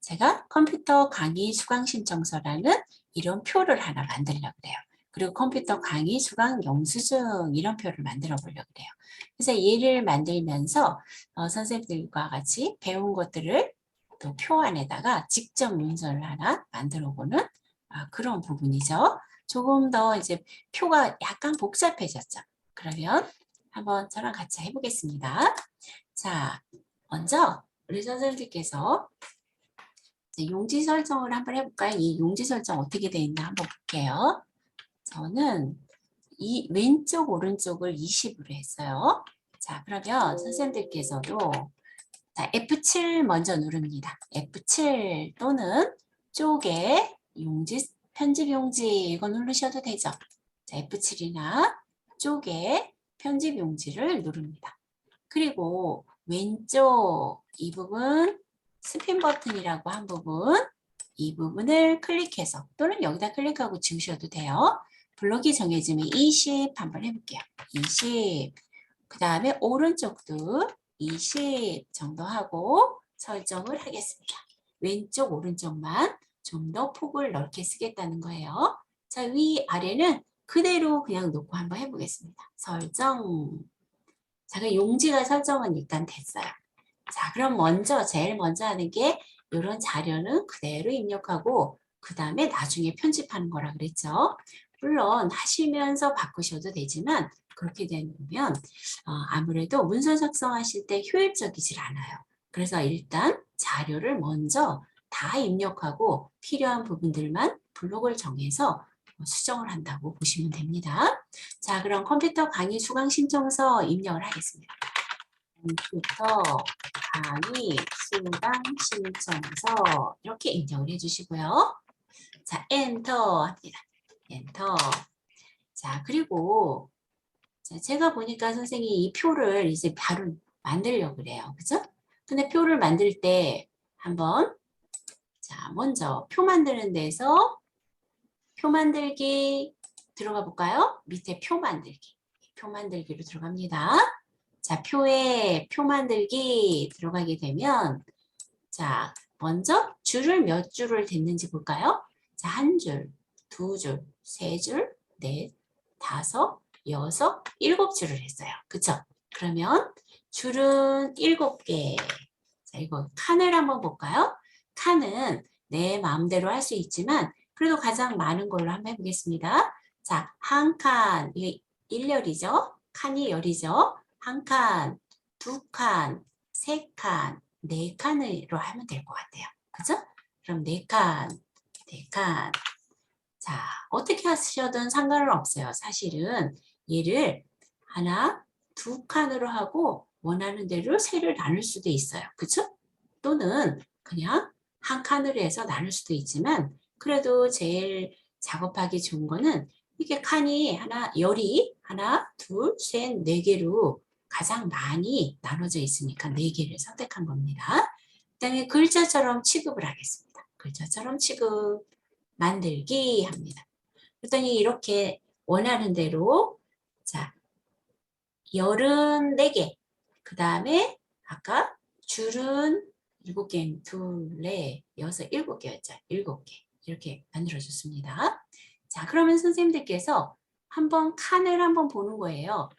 제가 컴퓨터 강의 수강 신청서라는 이런 표를 하나 만들려고 그래요. 그리고 컴퓨터 강의 수강 영수증 이런 표를 만들어 보려고 그래요. 그래서 얘를 만들면서 선생님들과 같이 배운 것들을 또 표 안에다가 직접 문서를 하나 만들어 보는 그런 부분이죠. 조금 더 이제 표가 약간 복잡해졌죠. 그러면 한번 저랑 같이 해보겠습니다. 자, 먼저 우리 선생님들께서 용지 설정을 한번 해볼까요? 이 용지 설정 어떻게 되어 있나 한번 볼게요. 저는 이 왼쪽 오른쪽을 20으로 했어요. 자, 그러면 선생님들께서도 자, F7 먼저 누릅니다. F7 또는 쪽에 용지 편집 용지 이거 누르셔도 되죠. 자, F7이나 쪽에 편집 용지를 누릅니다. 그리고 왼쪽 이 부분 스핀 버튼이라고 한 부분 이 부분을 클릭해서 또는 여기다 클릭하고 지우셔도 돼요. 블록이 정해지면 20 한번 해볼게요. 20 그 다음에 오른쪽도 20 정도 하고 설정을 하겠습니다. 왼쪽 오른쪽만 좀 더 폭을 넓게 쓰겠다는 거예요. 자, 위아래는 그대로 그냥 놓고 한번 해보겠습니다. 설정 자, 그 용지가 설정은 일단 됐어요. 자, 그럼 제일 먼저 하는 게 이런 자료는 그대로 입력하고 그 다음에 나중에 편집하는 거라 그랬죠. 물론 하시면서 바꾸셔도 되지만 그렇게 되면 아무래도 문서 작성하실 때 효율적이질 않아요. 그래서 일단 자료를 먼저 다 입력하고 필요한 부분들만 블록을 정해서 수정을 한다고 보시면 됩니다. 자, 그럼 컴퓨터 강의 수강 신청서 입력을 하겠습니다. 컴퓨터 강의 수강 신청서 이렇게 입력을 해주시고요. 자, 엔터 합니다. 엔터. 자, 그리고 자, 제가 보니까 선생님이 이 표를 이제 바로 만들려고 그래요. 그죠? 근데 표를 만들 때 한번 자, 먼저 표 만드는 데서 표 만들기 들어가 볼까요? 밑에 표 만들기. 표 만들기로 들어갑니다. 자, 표에 표 만들기 들어가게 되면 자, 먼저 줄을 몇 줄을 댔는지 볼까요? 자, 한 줄, 두 줄, 세 줄, 넷, 다섯, 여섯, 일곱 줄을 했어요. 그쵸? 그러면 줄은 7개. 자, 이거 칸을 한번 볼까요? 칸은 내 마음대로 할 수 있지만 그래도 가장 많은 걸로 한번 해보겠습니다. 자, 한 칸, 이게 1열이죠? 칸이 열이죠? 한 칸, 두 칸, 세 칸, 네 칸으로 하면 될 것 같아요. 그죠? 그럼 네 칸, 네 칸. 자, 어떻게 하셔든 상관은 없어요. 사실은 얘를 하나, 두 칸으로 하고 원하는 대로 세를 나눌 수도 있어요. 그쵸? 또는 그냥 한 칸으로 해서 나눌 수도 있지만 그래도 제일 작업하기 좋은 거는 이게 칸이 열이 하나, 둘, 셋, 네 개로 가장 많이 나눠져 있으니까 네 개를 선택한 겁니다. 그다음에 글자처럼 취급을 하겠습니다. 글자처럼 취급. 만들기 합니다. 그랬더니 이렇게 원하는 대로 자, 열은 4개. 그 다음에 아까 줄은 7개, 둘, 넷, 여섯, 7개였죠. 7개. 이렇게 만들어줬습니다. 자, 그러면 선생님들께서 한번 칸을 한번 보는 거예요.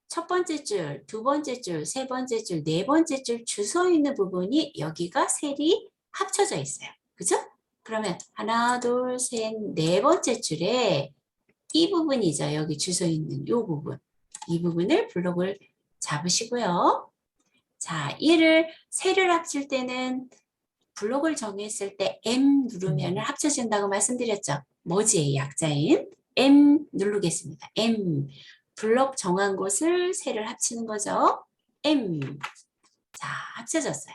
첫 번째 줄, 두 번째 줄, 세 번째 줄, 네 번째 줄 주소 있는 부분이 여기가 셀이 합쳐져 있어요. 그죠? 그러면 하나, 둘, 셋, 네 번째 줄에 이 부분이죠. 여기 주소 있는 이 부분. 이 부분을 블록을 잡으시고요. 자, 얘를 세를 합칠 때는 블록을 정했을 때 M 누르면 합쳐진다고 말씀드렸죠. 뭐지? 약자인 M 누르겠습니다. M. 블록 정한 곳을 세를 합치는 거죠. M. 자, 합쳐졌어요.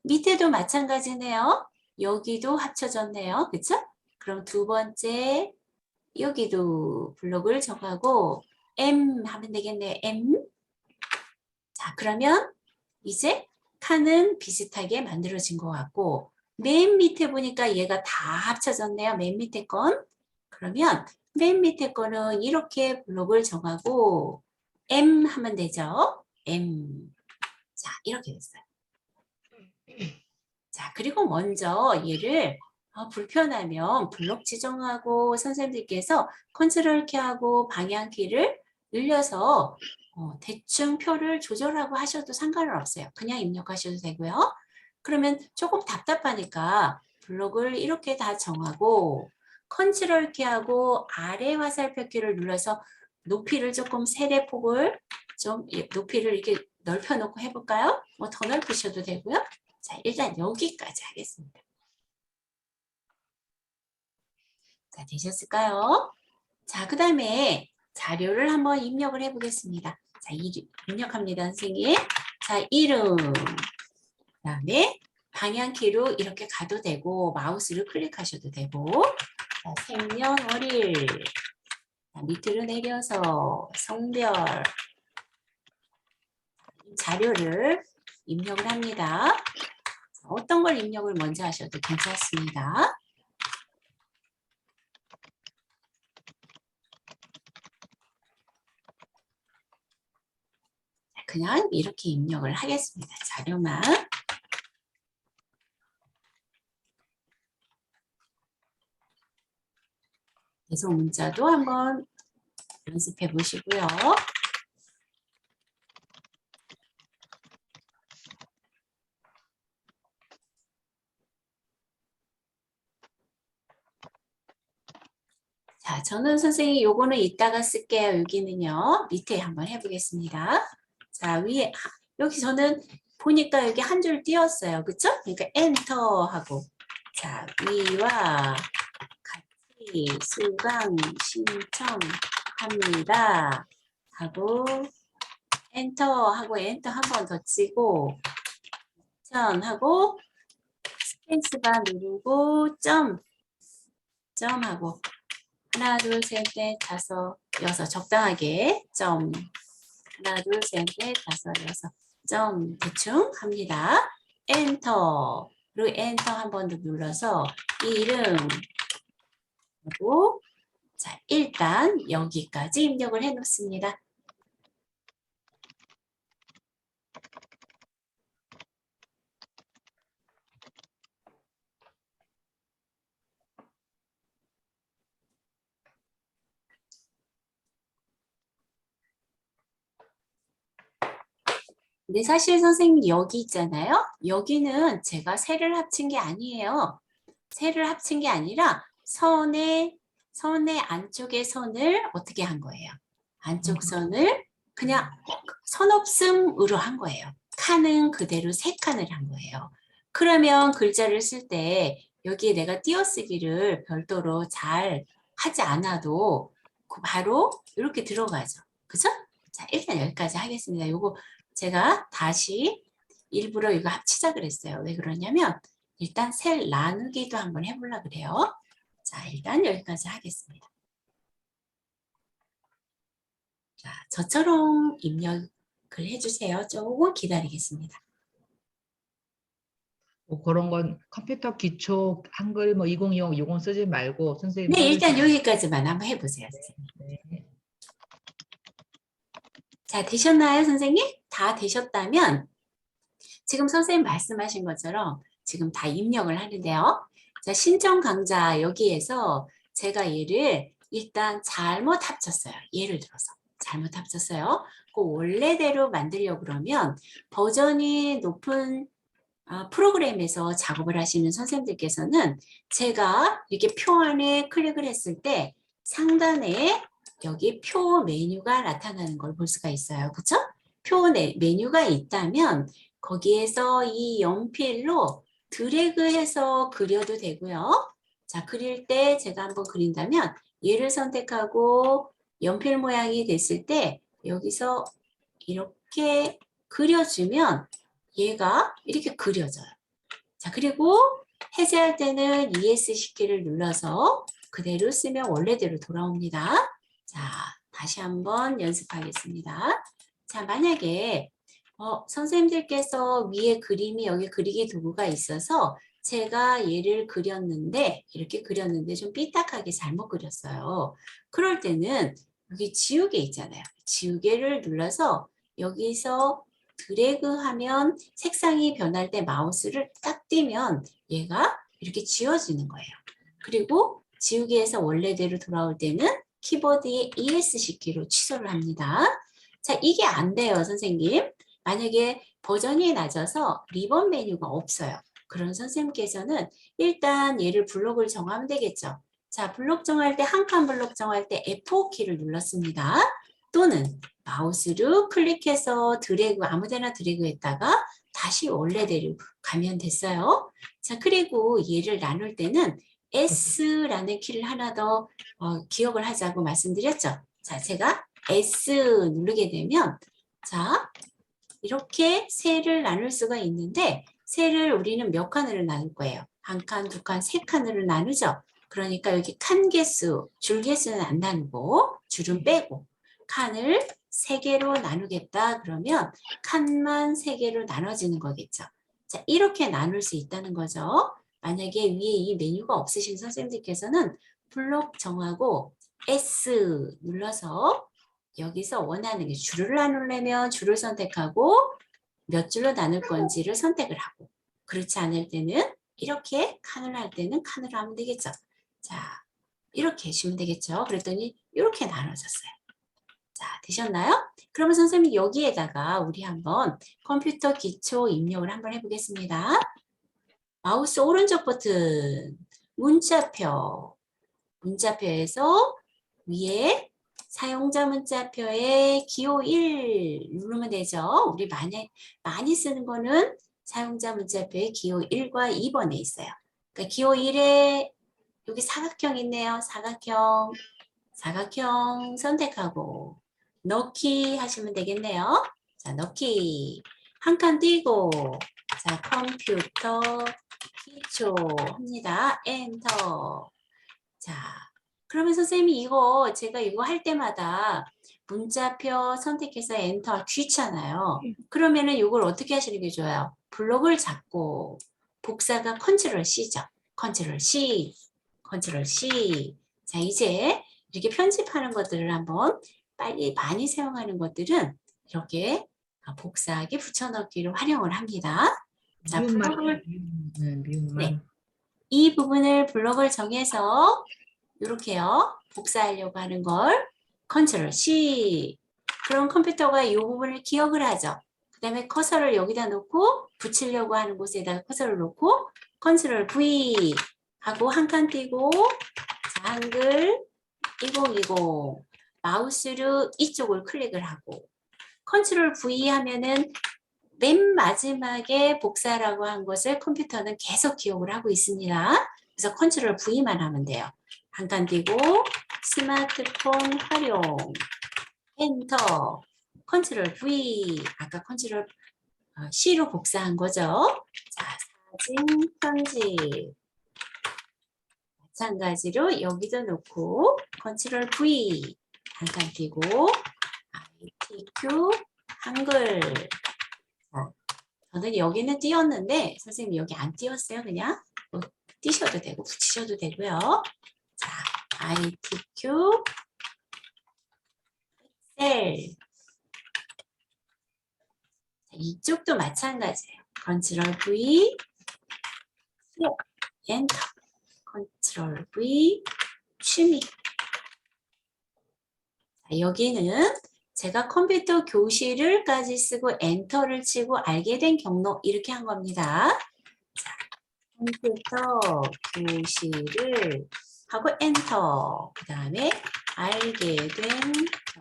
밑에도 마찬가지네요. 여기도 합쳐졌네요. 그쵸? 그럼 두 번째 여기도 블록을 정하고 M 하면 되겠네요. M. 자, 그러면 이제 칸은 비슷하게 만들어진 것 같고 맨 밑에 보니까 얘가 다 합쳐졌네요. 맨 밑에 건. 그러면 맨 밑에 거는 이렇게 블록을 정하고 M 하면 되죠. M. 자, 이렇게 됐어요. 자, 그리고 먼저 얘를 불편하면 블록 지정하고 선생님들께서 컨트롤 키하고 방향 키를 늘려서 대충 표를 조절하고 하셔도 상관은 없어요. 그냥 입력하셔도 되고요. 그러면 조금 답답하니까 블록을 이렇게 다 정하고 컨트롤 키하고 아래 화살표 키를 눌러서 높이를 조금 세대폭을 좀 높이를 이렇게 넓혀 놓고 해볼까요? 뭐 더 넓히셔도 되고요. 자, 일단 여기까지 하겠습니다. 자, 되셨을까요? 자, 그 다음에 자료를 한번 입력을 해보겠습니다. 자, 입력합니다, 선생님. 자, 이름. 그 다음에 방향키로 이렇게 가도 되고, 마우스를 클릭하셔도 되고, 자, 생년월일. 자, 밑으로 내려서 성별. 자료를 입력을 합니다. 어떤 걸 입력을 먼저 하셔도 괜찮습니다. 그냥 이렇게 입력을 하겠습니다. 자료만. 계속 문자도 한번 연습해 보시고요. 자, 저는 선생님 요거는 이따가 쓸게요. 여기는요. 밑에 한번 해보겠습니다. 자, 위에 여기 저는 보니까 여기 한 줄 띄었어요. 그쵸? 그러니까 엔터 하고 자, 위와 수강 신청합니다. 하고 엔터 하고 엔터 한 번 더 치고 하고 스페이스바 누르고 점 하고 하나 둘 셋 넷 다섯 여섯 적당하게 점 하나 둘 셋 넷 다섯 여섯 점 대충 합니다. 엔터 그리고 엔터 한 번 더 눌러서 이름 하고 자 일단 여기까지 입력을 해 놓습니다. 근데 사실 선생님 여기 있잖아요. 여기는 제가 세를 합친 게 아니에요. 세를 합친 게 아니라 선의 안쪽의 선을 어떻게 한 거예요? 안쪽 선을 그냥 선 없음으로 한 거예요. 칸은 그대로 세 칸을 한 거예요. 그러면 글자를 쓸 때 여기에 내가 띄어쓰기를 별도로 잘 하지 않아도 바로 이렇게 들어가죠. 그죠? 자, 일단 여기까지 하겠습니다. 요거 제가 다시 일부러 이거 합치자 그랬어요. 왜 그러냐면 일단 셀 나누기도 한번 해보려고 그래요. 자, 일단 여기까지 하겠습니다. 자, 저처럼 입력을 해주세요. 조금 기다리겠습니다. 뭐 그런 건 컴퓨터 기초 한글 뭐 2020 요건 쓰지 말고 선생님 네, 일단 해주시면 여기까지만 한번 해보세요, 선생님. 네. 자, 되셨나요, 선생님? 다 되셨다면 지금 선생님 말씀하신 것처럼 지금 다 입력을 하는데요. 자, 신청 강좌 여기에서 제가 얘를 일단 잘못 합쳤어요. 예를 들어서 잘못 합쳤어요. 그 원래대로 만들려고 그러면 버전이 높은 프로그램에서 작업을 하시는 선생님들께서는 제가 이렇게 표 안에 클릭을 했을 때 상단에 여기 표 메뉴가 나타나는 걸 볼 수가 있어요. 그렇죠? 표 메뉴가 있다면 거기에서 이 연필로 드래그해서 그려도 되고요. 자, 그릴 때 제가 한번 그린다면 얘를 선택하고 연필 모양이 됐을 때 여기서 이렇게 그려주면 얘가 이렇게 그려져요. 자, 그리고 해제할 때는 ESC 키를 눌러서 그대로 쓰면 원래대로 돌아옵니다. 자, 다시 한번 연습하겠습니다. 자, 만약에 선생님들께서 위에 그림이 여기 그리기 도구가 있어서 제가 얘를 그렸는데 이렇게 그렸는데 좀 삐딱하게 잘못 그렸어요. 그럴 때는 여기 지우개 있잖아요. 지우개를 눌러서 여기서 드래그하면 색상이 변할 때 마우스를 딱 띄면 얘가 이렇게 지워지는 거예요. 그리고 지우개에서 원래대로 돌아올 때는 키보드의 ESC 키로 취소를 합니다. 자, 이게 안 돼요, 선생님. 만약에 버전이 낮아서 리본 메뉴가 없어요. 그런 선생님께서는 일단 얘를 블록을 정하면 되겠죠. 자, 블록 정할 때 한 칸 블록 정할 때 F5 키를 눌렀습니다. 또는 마우스로 클릭해서 드래그 아무데나 드래그 했다가 다시 원래대로 가면 됐어요. 자, 그리고 얘를 나눌 때는 S라는 키를 하나 더 기억을 하자고 말씀드렸죠. 자, 제가 S 누르게 되면 자, 이렇게 세를 나눌 수가 있는데 세를 우리는 몇 칸으로 나눌 거예요? 한 칸, 두 칸, 세 칸으로 나누죠. 그러니까 여기 칸 개수, 줄 개수는 안 나누고 줄은 빼고 칸을 세 개로 나누겠다 그러면 칸만 세 개로 나눠지는 거겠죠. 자, 이렇게 나눌 수 있다는 거죠. 만약에 위에 이 메뉴가 없으신 선생님들께서는 블록 정하고 S 눌러서 여기서 원하는 게 줄을 나누려면 줄을 선택하고 몇 줄로 나눌 건지를 선택을 하고 그렇지 않을 때는 이렇게 칸을 할 때는 칸으로 하면 되겠죠. 자, 이렇게 해주면 되겠죠. 그랬더니 이렇게 나눠졌어요. 자, 되셨나요? 그러면 선생님 여기에다가 우리 한번 컴퓨터 기초 입력을 한번 해보겠습니다. 마우스 오른쪽 버튼 문자표에서 위에 사용자 문자표에 기호 1 누르면 되죠. 우리 많이 쓰는 거는 사용자 문자표에 기호 1과 2번에 있어요. 그러니까 기호 1에 여기 사각형 있네요. 사각형 선택하고 넣기 하시면 되겠네요. 자, 넣기. 한 칸 띄고 자, 컴퓨터 기초 합니다. 엔터. 자, 그러면 선생님이 제가 이거 할 때마다 문자표 선택해서 엔터 귀찮아요. 그러면은 이걸 어떻게 하시는 게 좋아요? 블록을 잡고 복사가 컨트롤 C죠. 컨트롤 C, 컨트롤 C. 자, 이제 이렇게 편집하는 것들을 한번 빨리 많이 사용하는 것들은 이렇게 복사하기 붙여넣기로 활용을 합니다. 자, 미음만 블록을, 네, 네, 미음만. 이 부분을 블록을 정해서 이렇게요. 복사하려고 하는 걸 컨트롤 C. 그럼 컴퓨터가 이 부분을 기억을 하죠. 그 다음에 커서를 여기다 놓고 붙이려고 하는 곳에다가 커서를 놓고 컨트롤 V 하고 한 칸 띄고 자, 한글 2020 마우스로 이쪽을 클릭을 하고 컨트롤 V 하면은 맨 마지막에 복사라고 한 것을 컴퓨터는 계속 기억을 하고 있습니다. 그래서 컨트롤 V만 하면 돼요. 한 칸 띄고 스마트폰 활용 엔터 컨트롤 V 아까 컨트롤 C로 복사한 거죠. 자, 사진 편집 마찬가지로 여기도 놓고 컨트롤 V 한 칸 띄고 ITQ 한글 저는 여기는 띄었는데 선생님 여기 안 띄웠어요. 그냥 뭐 띄셔도 되고 붙이셔도 되고요. 자, ITQ 셀 이쪽도 마찬가지예요. 컨트롤 V 엔터 컨트롤 V 취미 자, 여기는 제가 컴퓨터 교실을까지 쓰고 엔터를 치고 알게 된 경로 이렇게 한 겁니다. 자, 컴퓨터 교실을 하고 엔터 그 다음에 알게 된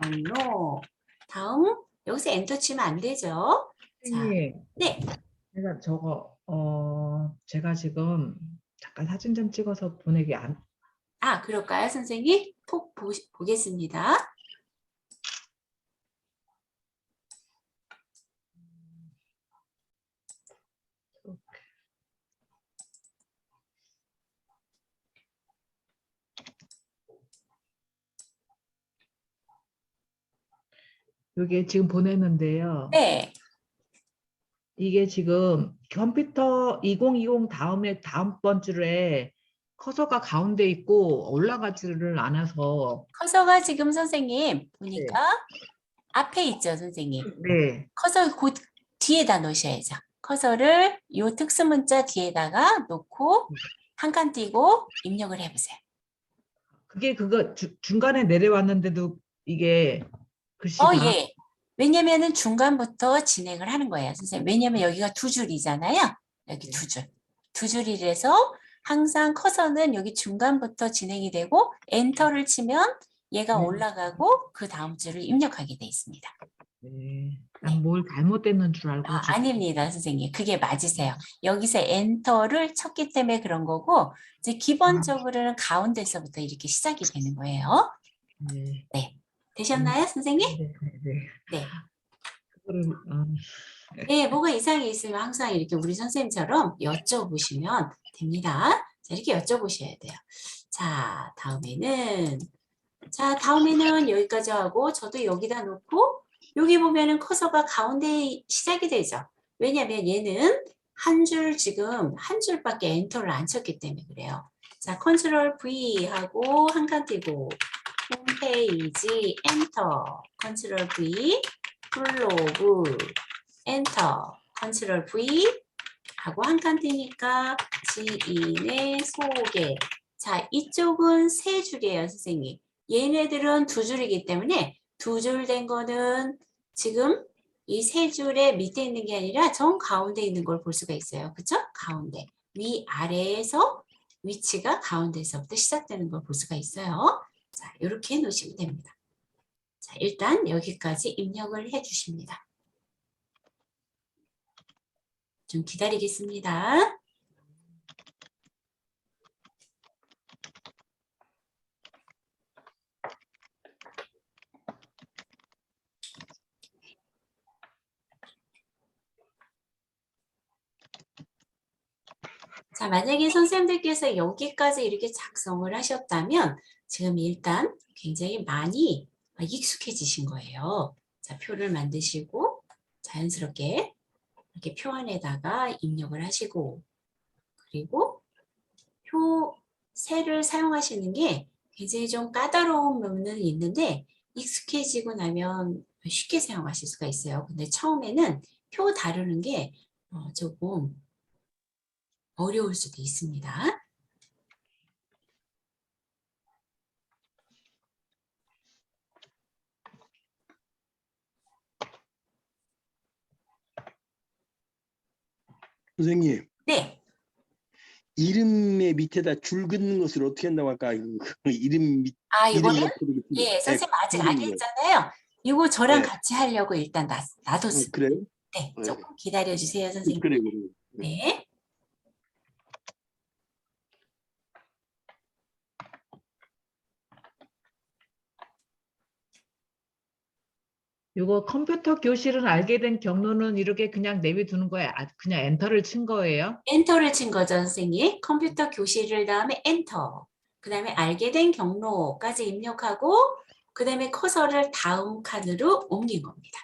경로 다음 여기서 엔터 치면 안 되죠. 자, 선생님, 네. 제가 제가 지금 잠깐 사진 좀 찍어서 보내기 안. 그럴까요, 선생님? 보겠습니다. 이게 지금 보냈는데요. 네. 이게 지금 컴퓨터 2020 다음에 다음번 줄에 커서가 가운데 있고 올라가지를 않아서. 커서가 지금 선생님 보니까 네. 앞에 있죠, 선생님. 네. 커서 곧 뒤에다 놓으셔야죠. 커서를 이 특수문자 뒤에다가 놓고 한 칸 띄고 입력을 해보세요. 그게 중간에 내려왔는데도 이게 글씨가. 예. 왜냐면은 중간부터 진행을 하는 거예요, 선생님. 왜냐면 여기가 두 줄이잖아요. 여기 네. 두 줄. 두 줄이라서 항상 커서는 여기 중간부터 진행이 되고 엔터를 치면 얘가 네. 올라가고 그 다음 줄을 입력하게 돼 있습니다. 네. 난 뭘 잘못됐는 줄 알고 지금. 아닙니다, 선생님. 그게 맞으세요. 여기서 엔터를 쳤기 때문에 그런 거고 이제 기본적으로는 가운데서부터 이렇게 시작이 되는 거예요. 네. 네. 되셨나요, 선생님? 네. 네. 네. 그거를 네, 뭐가 이상이 있으면 항상 이렇게 우리 선생님처럼 여쭤보시면 됩니다. 자, 이렇게 여쭤보셔야 돼요. 자, 다음에는 여기까지 하고 저도 여기다 놓고 여기 보면은 커서가 가운데 시작이 되죠. 왜냐하면 얘는 지금 한 줄밖에 엔터를 안 쳤기 때문에 그래요. 자, 컨트롤 V 하고 한 칸 띄고 홈페이지 엔터 컨트롤 V 블로그 엔터 컨트롤 V 하고 한 칸 띄니까 지인의 소개 자 이쪽은 세 줄이에요 선생님 얘네들은 두 줄이기 때문에 두 줄 된 거는 지금 이 세 줄의 밑에 있는 게 아니라 정 가운데 있는 걸 볼 수가 있어요 그쵸? 가운데 위아래에서 위치가 가운데서부터 시작되는 걸 볼 수가 있어요 자 이렇게 놓으시면 됩니다 자 일단 여기까지 입력을 해 주십니다 좀 기다리겠습니다. 자, 만약에 선생님들께서 여기까지 이렇게 작성을 하셨다면 지금 일단 굉장히 많이 익숙해지신 거예요. 자, 표를 만드시고 자연스럽게 이렇게 표 안에다가 입력을 하시고 그리고 표 세를 사용하시는 게 굉장히 좀 까다로운 부분은 있는데 익숙해지고 나면 쉽게 사용하실 수가 있어요. 근데 처음에는 표 다루는 게 조금 어려울 수도 있습니다. 선생님, 네. 이름의 밑에다 줄 긋는 것을 어떻게 한다고 할까? 이름 이거는 옆으로 이렇게, 선생님 아직 안 긋는 거. 했잖아요. 이거 저랑 네. 같이 하려고 일단 놔뒀습니다. 그래요? 네, 네. 조금 기다려 주세요, 선생님. 그래. 네. 이거 컴퓨터 교실은 알게 된 경로는 이렇게 그냥 내비두는 거예요? 그냥 엔터를 친 거예요? 엔터를 친 거죠, 선생님. 컴퓨터 교실을 다음에 엔터. 그 다음에 알게 된 경로까지 입력하고 그 다음에 커서를 다음 칸으로 옮긴 겁니다.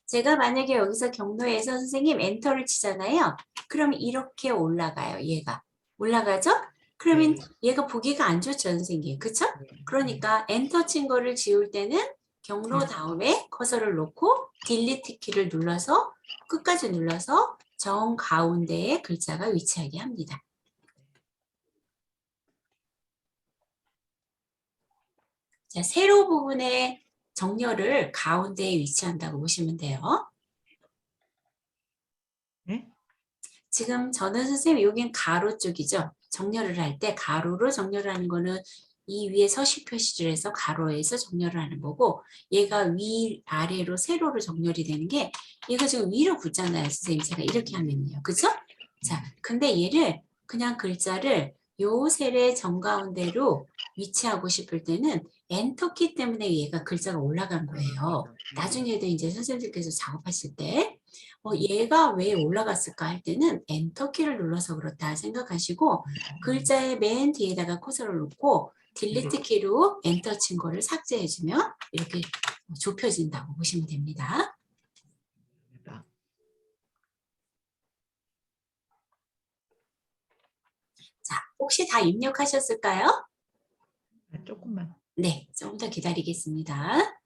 제가 만약에 여기서 경로에서 선생님 엔터를 치잖아요. 그럼 이렇게 올라가요, 얘가. 올라가죠? 그러면 얘가 보기가 안 좋죠, 선생님. 그쵸? 그러니까 엔터 친 거를 지울 때는 경로 다음에 커서를 놓고 딜리트 키를 눌러서 끝까지 눌러서 정 가운데에 글자가 위치하게 합니다. 자, 세로 부분의 정렬을 가운데에 위치한다고 보시면 돼요. 네? 지금 저는 선생님 여긴 가로 쪽이죠. 정렬을 할 때 가로로 정렬을 하는 거는 이 위에 서식 표시를 해서 가로에서 정렬을 하는 거고 얘가 위아래로 세로로 정렬이 되는 게 얘가 지금 위로 굳잖아요. 선생님 제가 이렇게 하면요. 그죠? 자, 근데 얘를 그냥 글자를 요 셀의 정가운데로 위치하고 싶을 때는 엔터키 때문에 얘가 글자가 올라간 거예요. 나중에도 이제 선생님들께서 작업하실 때 얘가 왜 올라갔을까 할 때는 엔터키를 눌러서 그렇다 생각하시고 글자의 맨 뒤에다가 커서를 놓고 딜리트 키로 엔터 친 거를 삭제해주면 이렇게 좁혀진다고 보시면 됩니다. 자, 혹시 다 입력하셨을까요? 조금만. 네, 조금 더 기다리겠습니다.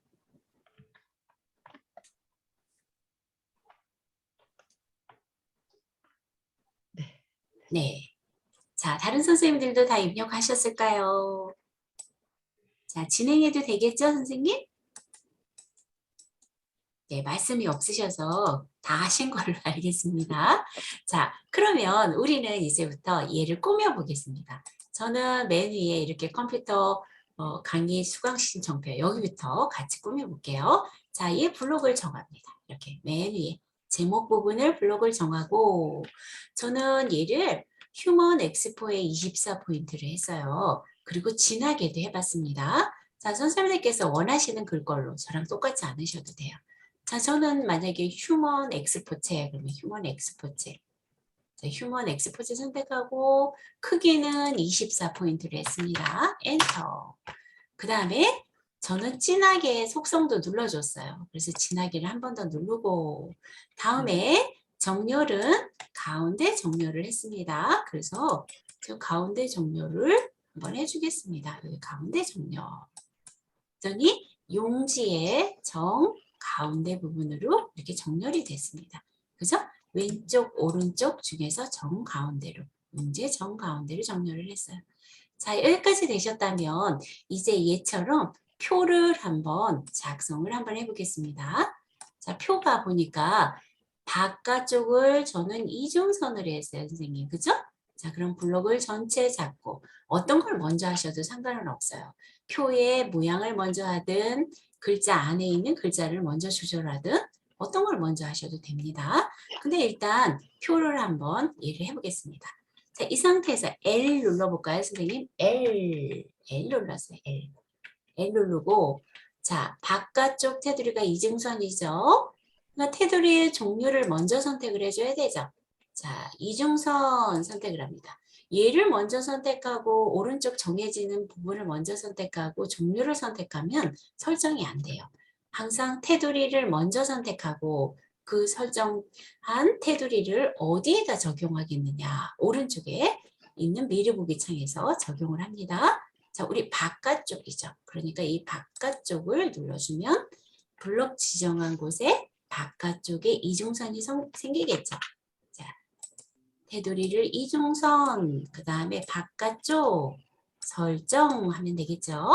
네. 자, 다른 선생님들도 다 입력하셨을까요? 자, 진행해도 되겠죠, 선생님? 네, 말씀이 없으셔서 다 하신 걸로 알겠습니다. 자, 그러면 우리는 이제부터 얘를 꾸며 보겠습니다. 저는 맨 위에 이렇게 컴퓨터 강의 수강 신청표 여기부터 같이 꾸며 볼게요. 자, 얘 블록을 정합니다. 이렇게 맨 위에 제목 부분을 블록을 정하고 저는 얘를 휴먼 엑스포에 24포인트를 했어요. 그리고 진하게도 해봤습니다. 자, 선생님들께서 원하시는 글꼴로 저랑 똑같지 않으셔도 돼요. 자, 저는 만약에 휴먼 엑스포체, 그러면 휴먼 엑스포체. 자, 휴먼 엑스포체 선택하고 크기는 24포인트를 했습니다. 엔터. 그 다음에 저는 진하게 속성도 눌러줬어요. 그래서 진하게를 한 번 더 누르고 다음에 정렬은 가운데 정렬을 했습니다. 그래서 저 가운데 정렬을 한번 해주겠습니다. 여기 가운데 정렬. 그랬더니 용지의 정 가운데 부분으로 이렇게 정렬이 됐습니다. 그죠? 왼쪽, 오른쪽 중에서 정 가운데로, 용지의 정 가운데로 정렬을 했어요. 자, 여기까지 되셨다면 이제 얘처럼 표를 한번 작성을 한번 해보겠습니다. 자, 표가 보니까 바깥쪽을 저는 이중선으로 했어요, 선생님. 그죠? 자, 그럼 블록을 전체 잡고 어떤 걸 먼저 하셔도 상관은 없어요. 표의 모양을 먼저 하든 글자 안에 있는 글자를 먼저 조절하든 어떤 걸 먼저 하셔도 됩니다. 근데 일단 표를 한번 얘를 해보겠습니다. 자, 이 상태에서 L 눌러볼까요, 선생님? L 눌렀어요, L. L 누르고 자, 바깥쪽 테두리가 이중선이죠. 그러니까 테두리의 종류를 먼저 선택을 해줘야 되죠. 자, 이중선 선택을 합니다. 얘를 먼저 선택하고 오른쪽 정해지는 부분을 먼저 선택하고 종류를 선택하면 설정이 안 돼요. 항상 테두리를 먼저 선택하고 그 설정한 테두리를 어디에다 적용하겠느냐. 오른쪽에 있는 미리 보기 창에서 적용을 합니다. 자, 우리 바깥쪽이죠. 그러니까 이 바깥쪽을 눌러주면 블록 지정한 곳에 바깥쪽에 이중선이 생기겠죠. 자, 테두리를 이중선, 그 다음에 바깥쪽 설정하면 되겠죠.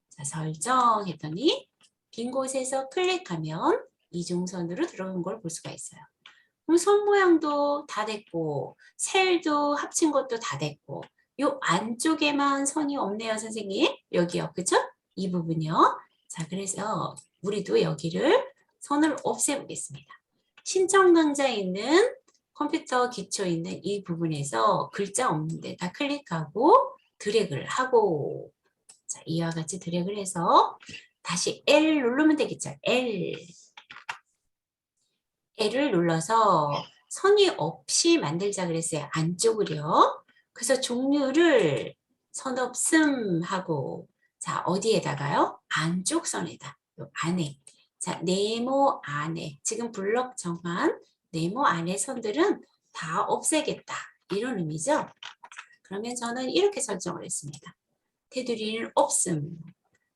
자, 설정했더니 빈 곳에서 클릭하면 이중선으로 들어온 걸 볼 수가 있어요. 그럼 선 모양도 다 됐고 셀도 합친 것도 다 됐고 요 안쪽에만 선이 없네요, 선생님. 여기요, 그쵸? 이 부분이요. 자, 그래서 우리도 여기를 선을 없애보겠습니다. 신청 강좌에 있는 컴퓨터 기초 있는 이 부분에서 글자 없는 데다 클릭하고 드래그를 하고, 자, 이와 같이 드래그를 해서 다시 L 누르면 되겠죠. L을 눌러서 선이 없이 만들자 그랬어요. 안쪽을요. 그래서 종류를 선 없음 하고, 자, 어디에다가요? 안쪽 선에다. 요 안에. 자, 네모 안에. 지금 블럭 정한 네모 안에 선들은 다 없애겠다. 이런 의미죠. 그러면 저는 이렇게 설정을 했습니다. 테두리는 없음.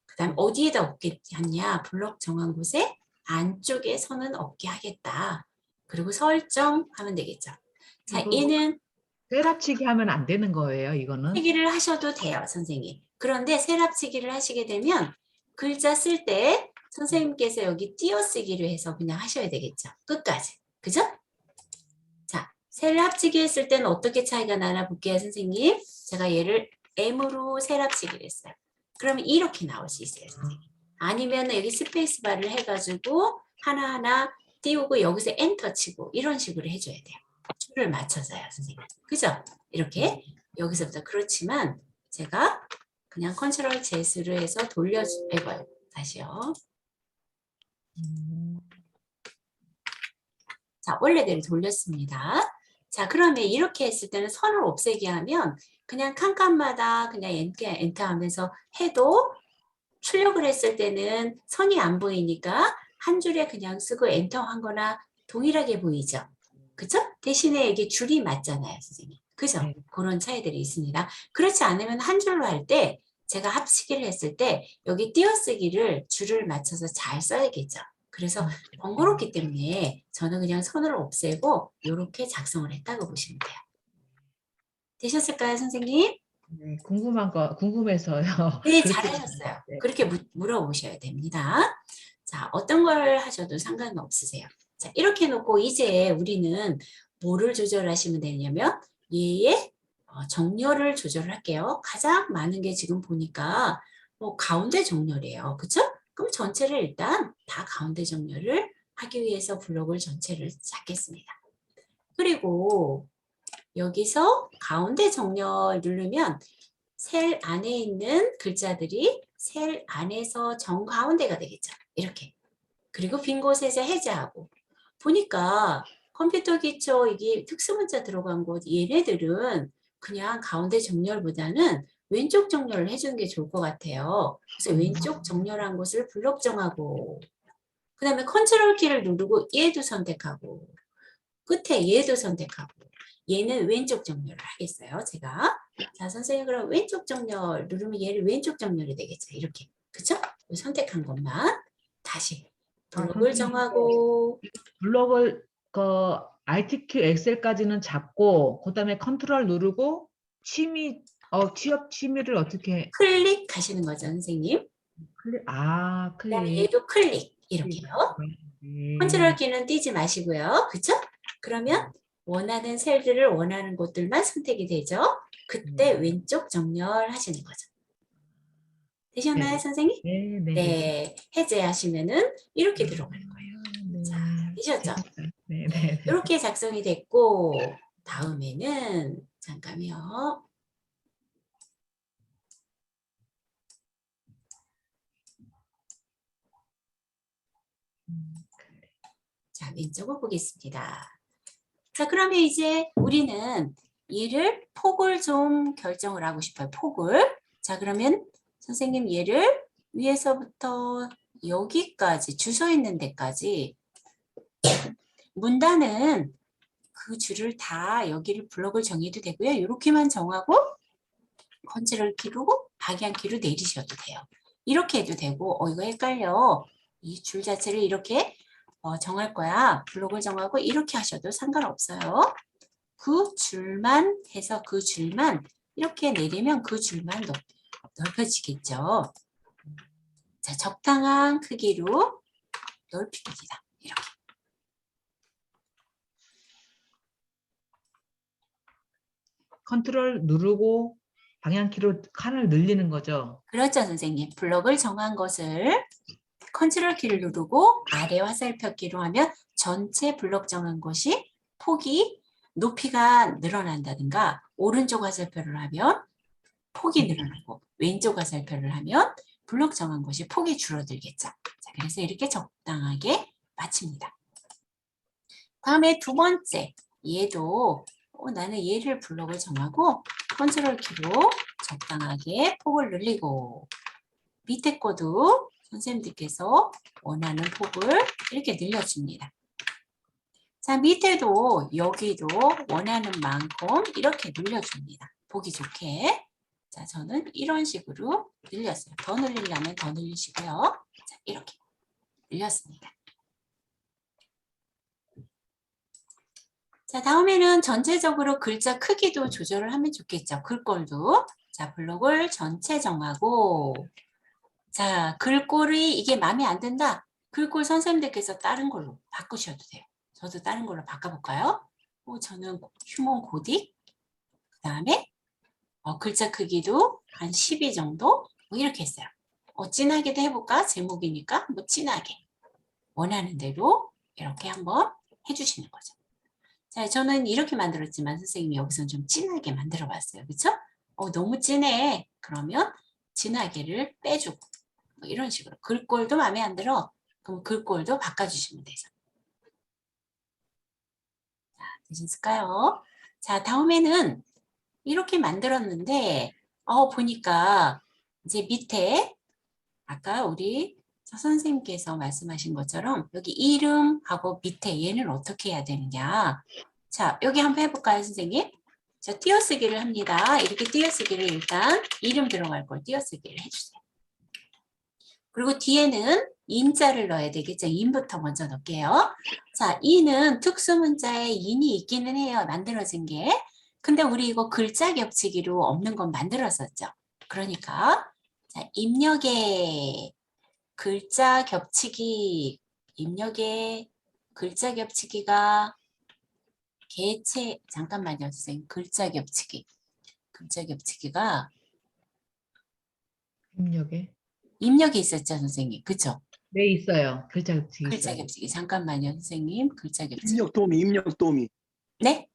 그 다음 어디에다 없겠냐? 블럭 정한 곳에 안쪽에 선은 없게 하겠다. 그리고 설정하면 되겠죠. 자, 이거 얘는 쇠랍치기 하면 안 되는 거예요, 이거는? 치기를 하셔도 돼요, 선생님. 그런데 셀합치기를 하시게 되면 글자 쓸 때 선생님께서 여기 띄어쓰기로 해서 그냥 하셔야 되겠죠. 끝까지. 그죠? 자, 셀합치기 했을 때는 어떻게 차이가 나나 볼게요, 선생님. 제가 얘를 M으로 셀합치기를 했어요. 그러면 이렇게 나올 수 있어요, 선생님. 아니면 여기 스페이스 바를 해가지고 하나하나 띄우고 여기서 엔터 치고 이런 식으로 해줘야 돼요. 줄을 맞춰서요, 선생님. 그죠? 이렇게 여기서부터. 그렇지만 제가 그냥 컨트롤 Z로 해서 돌려줘요. 다시요. 자, 원래대로 돌렸습니다. 자, 그러면 이렇게 했을 때는 선을 없애게 하면 그냥 칸칸마다 그냥 엔터 하면서 해도 출력을 했을 때는 선이 안 보이니까 한 줄에 그냥 쓰고 엔터 한 거나 동일하게 보이죠. 그쵸? 대신에 이게 줄이 맞잖아요, 선생님. 그죠? 네. 그런 차이들이 있습니다. 그렇지 않으면 한 줄로 할 때 제가 합치기를 했을 때 여기 띄어쓰기를 줄을 맞춰서 잘 써야겠죠. 그래서 번거롭기 때문에 저는 그냥 선을 없애고 이렇게 작성을 했다고 보시면 돼요. 되셨을까요, 선생님? 네, 궁금해서요. 네, 그렇게 잘하셨어요. 네. 그렇게 물어보셔야 됩니다. 자, 어떤 걸 하셔도 상관은 없으세요. 자, 이렇게 해놓고 이제 우리는 뭐를 조절하시면 되냐면 얘의 정렬을 조절할게요. 가장 많은 게 지금 보니까 가운데 정렬이에요. 그쵸? 그럼 전체를 일단 다 가운데 정렬을 하기 위해서 블록을 전체를 잡겠습니다. 그리고 여기서 가운데 정렬 누르면 셀 안에 있는 글자들이 셀 안에서 정가운데가 되겠죠. 이렇게. 그리고 빈 곳에서 해제하고. 보니까 컴퓨터 기초 이게 특수문자 들어간 곳 얘네들은 그냥 가운데 정렬보다는 왼쪽 정렬을 해주는 게 좋을 것 같아요. 그래서 왼쪽 정렬한 곳을 블록 정하고 그 다음에 컨트롤 키를 누르고 얘도 선택하고 끝에 얘도 선택하고 얘는 왼쪽 정렬을 하겠어요. 제가. 자, 선생님 그럼 왼쪽 정렬 누르면 얘를 왼쪽 정렬이 되겠죠. 이렇게. 그쵸? 선택한 것만 다시 블록을 선생님, 정하고 블록을 ITQ 엑셀까지는 잡고 그다음에 컨트롤 누르고 취업 취미를 어떻게 클릭하시는 거죠, 선생님. 그다음에 클릭. 얘도 클릭 이렇게요. 컨트롤 키는 띄지 마시고요. 그쵸? 그러면 원하는 셀들을 원하는 곳들만 선택이 되죠. 그때 왼쪽 정렬하시는 거죠. 되셨나요, 네. 선생님? 네, 네. 네, 해제하시면은 이렇게 들어가는 거예요. 자, 되셨죠? 네, 네, 네, 네. 이렇게 작성이 됐고 다음에는 잠깐만요. 자, 왼쪽을 보겠습니다. 자, 그러면 이제 우리는 얘를 폭을 좀 결정을 하고 싶어요. 폭을. 자, 그러면 선생님 얘를 위에서부터 여기까지 주소 있는 데까지 문단은 그 줄을 다 여기를 블럭을 정해도 되고요. 이렇게만 정하고 컨트롤 키로 방향 키로 내리셔도 돼요. 이렇게 해도 되고 이거 헷갈려. 이 줄 자체를 이렇게 정할 거야. 블록을 정하고 이렇게 하셔도 상관없어요. 그 줄만 해서 그 줄만 이렇게 내리면 그 줄만 넓혀지겠죠. 자, 적당한 크기로 넓힙니다. 이렇게. 컨트롤 누르고 방향키로 칸을 늘리는 거죠. 그렇죠, 선생님. 블록을 정한 것을 컨트롤 키를 누르고 아래 화살표기로 하면 전체 블록 정한 것이 폭이 높이가 늘어난다든가 오른쪽 화살표를 하면 폭이 늘어나고 왼쪽 화살표를 하면 블록 정한 것이 폭이 줄어들겠죠. 자, 그래서 이렇게 적당하게 맞춥니다. 다음에 두 번째 얘도 나는 얘를 블록을 정하고 컨트롤 키로 적당하게 폭을 늘리고 밑에 거도 선생님들께서 원하는 폭을 이렇게 늘려줍니다. 자, 밑에도 여기도 원하는 만큼 이렇게 늘려줍니다. 보기 좋게. 자, 저는 이런 식으로 늘렸어요. 더 늘리려면 더 늘리시고요. 자, 이렇게 늘렸습니다. 자, 다음에는 전체적으로 글자 크기도 조절을 하면 좋겠죠. 글꼴도. 자, 블록을 전체 정하고 자, 글꼴이 이게 마음에 안 든다. 글꼴 선생님들께서 다른 걸로 바꾸셔도 돼요. 저도 다른 걸로 바꿔볼까요? 저는 휴먼 고딕, 그 다음에 글자 크기도 한 12 정도 이렇게 했어요. 진하게도 해볼까? 제목이니까 진하게 원하는 대로 이렇게 한번 해주시는 거죠. 자, 저는 이렇게 만들었지만 선생님이 여기서 좀 진하게 만들어 봤어요. 그렇죠? 너무 진해. 그러면 진하게를 빼주고 이런 식으로 글꼴도 마음에 안 들어. 그럼 글꼴도 바꿔주시면 되죠. 자, 되셨을까요? 자, 다음에는 이렇게 만들었는데 보니까 이제 밑에 아까 우리 선생님께서 말씀하신 것처럼 여기 이름하고 밑에 얘는 어떻게 해야 되느냐. 자, 여기 한번 해볼까요, 선생님? 자, 띄어쓰기를 합니다. 이렇게 띄어쓰기를 일단 이름 들어갈 걸 띄어쓰기를 해주세요. 그리고 뒤에는 인자를 넣어야 되겠죠. 인부터 먼저 넣을게요. 자, 인은 특수문자에 인이 있기는 해요. 만들어진 게. 근데 우리 이거 글자 겹치기로 없는 건 만들었었죠. 그러니까 자, 입력의 글자 겹치기, 입력의 글자 겹치기가 개체, 잠깐만요, 선생님. 글자 겹치기가 입력이 있었죠, 선생님. 그쵸? 네, 있어요. 글자 겹치기 글자 있어요. 겹치기. 잠깐만요, 선생님. 글자 겹치기. 입력 도우미. 네?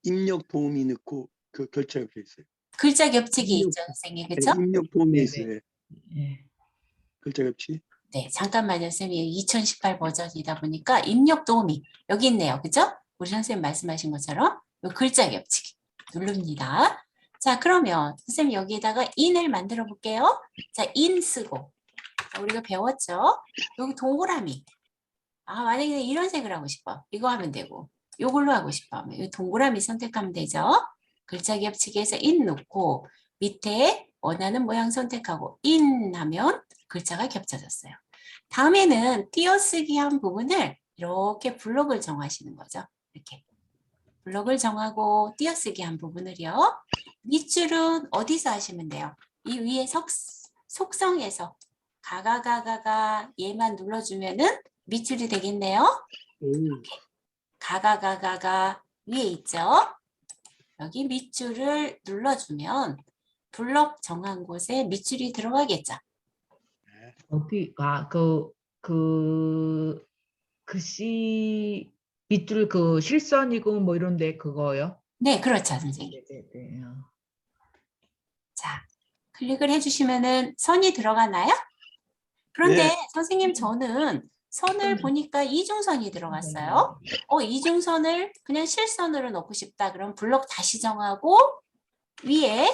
입력 도우미 넣고 그 결제가 돼 있어요. 글자 겹치기 입력, 있죠, 선생님. 네, 그쵸? 입력 도우미 네네. 있어요. 네. 글자 겹치. 네, 잠깐만요, 선생님. 2018 버전이다 보니까 입력 도우미. 여기 있네요. 그죠? 우리 선생님 말씀하신 것처럼 요 글자 겹치기 누릅니다. 자, 그러면 선생님 여기에다가 인을 만들어 볼게요. 자, 인 쓰고. 자, 우리가 배웠죠? 여기 동그라미. 만약에 이런 색을 하고 싶어. 이거 하면 되고. 이걸로 하고 싶어 하면 이 동그라미 선택하면 되죠. 글자 겹치기에서 인 넣고 밑에 원하는 모양 선택하고 인 하면 글자가 겹쳐졌어요. 다음에는 띄어쓰기 한 부분을 이렇게 블록을 정하시는 거죠. 이렇게 블록을 정하고 띄어쓰기 한 부분을요. 밑줄은 어디서 하시면 돼요? 이 위에 속성에서 가가가가가 얘만 눌러주면은 밑줄이 되겠네요. 이렇게 가가가가가 위에 있죠. 여기 밑줄을 눌러주면 블록 정한 곳에 밑줄이 들어가겠죠. 어디가 그 글씨 밑줄 그 실선이고 뭐 이런데 그거요? 네, 그렇죠, 선생님. 네네네. 자, 클릭을 해주시면은 선이 들어가나요? 그런데 네. 선생님 저는 선을 보니까 이중선이 들어갔어요. 이중선을 그냥 실선으로 넣고 싶다. 그럼 블록 다시 정하고 위에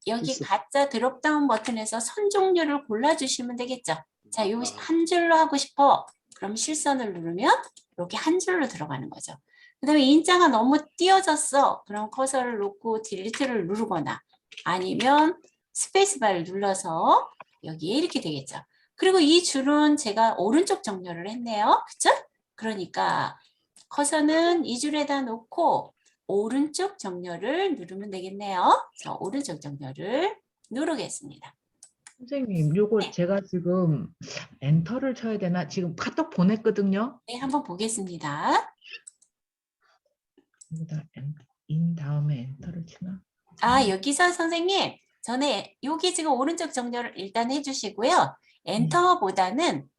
여기 실선. 가짜 드롭다운 버튼에서 선 종류를 골라주시면 되겠죠. 자, 요 한 줄로 하고 싶어. 그럼 실선을 누르면 이렇게 한 줄로 들어가는 거죠. 그 다음에 인자가 너무 띄어졌어. 그럼 커서를 놓고 딜리트를 누르거나 아니면 스페이스바를 눌러서 여기에 이렇게 되겠죠. 그리고 이 줄은 제가 오른쪽 정렬을 했네요. 그쵸? 그러니까 커서는 이 줄에다 놓고 오른쪽 정렬을 누르면 되겠네요. 자, 오른쪽 정렬을 누르겠습니다. 선생님, 요거 네. 제가 지금 엔터를 쳐야 되나? 지금 카톡 보냈거든요. 네, 한번 보겠습니다. 여기다 인 다음에 엔터를 치나? 여기서 선생님, 전에 여기 지금 오른쪽 정렬을 일단 해주시고요. 엔터보다는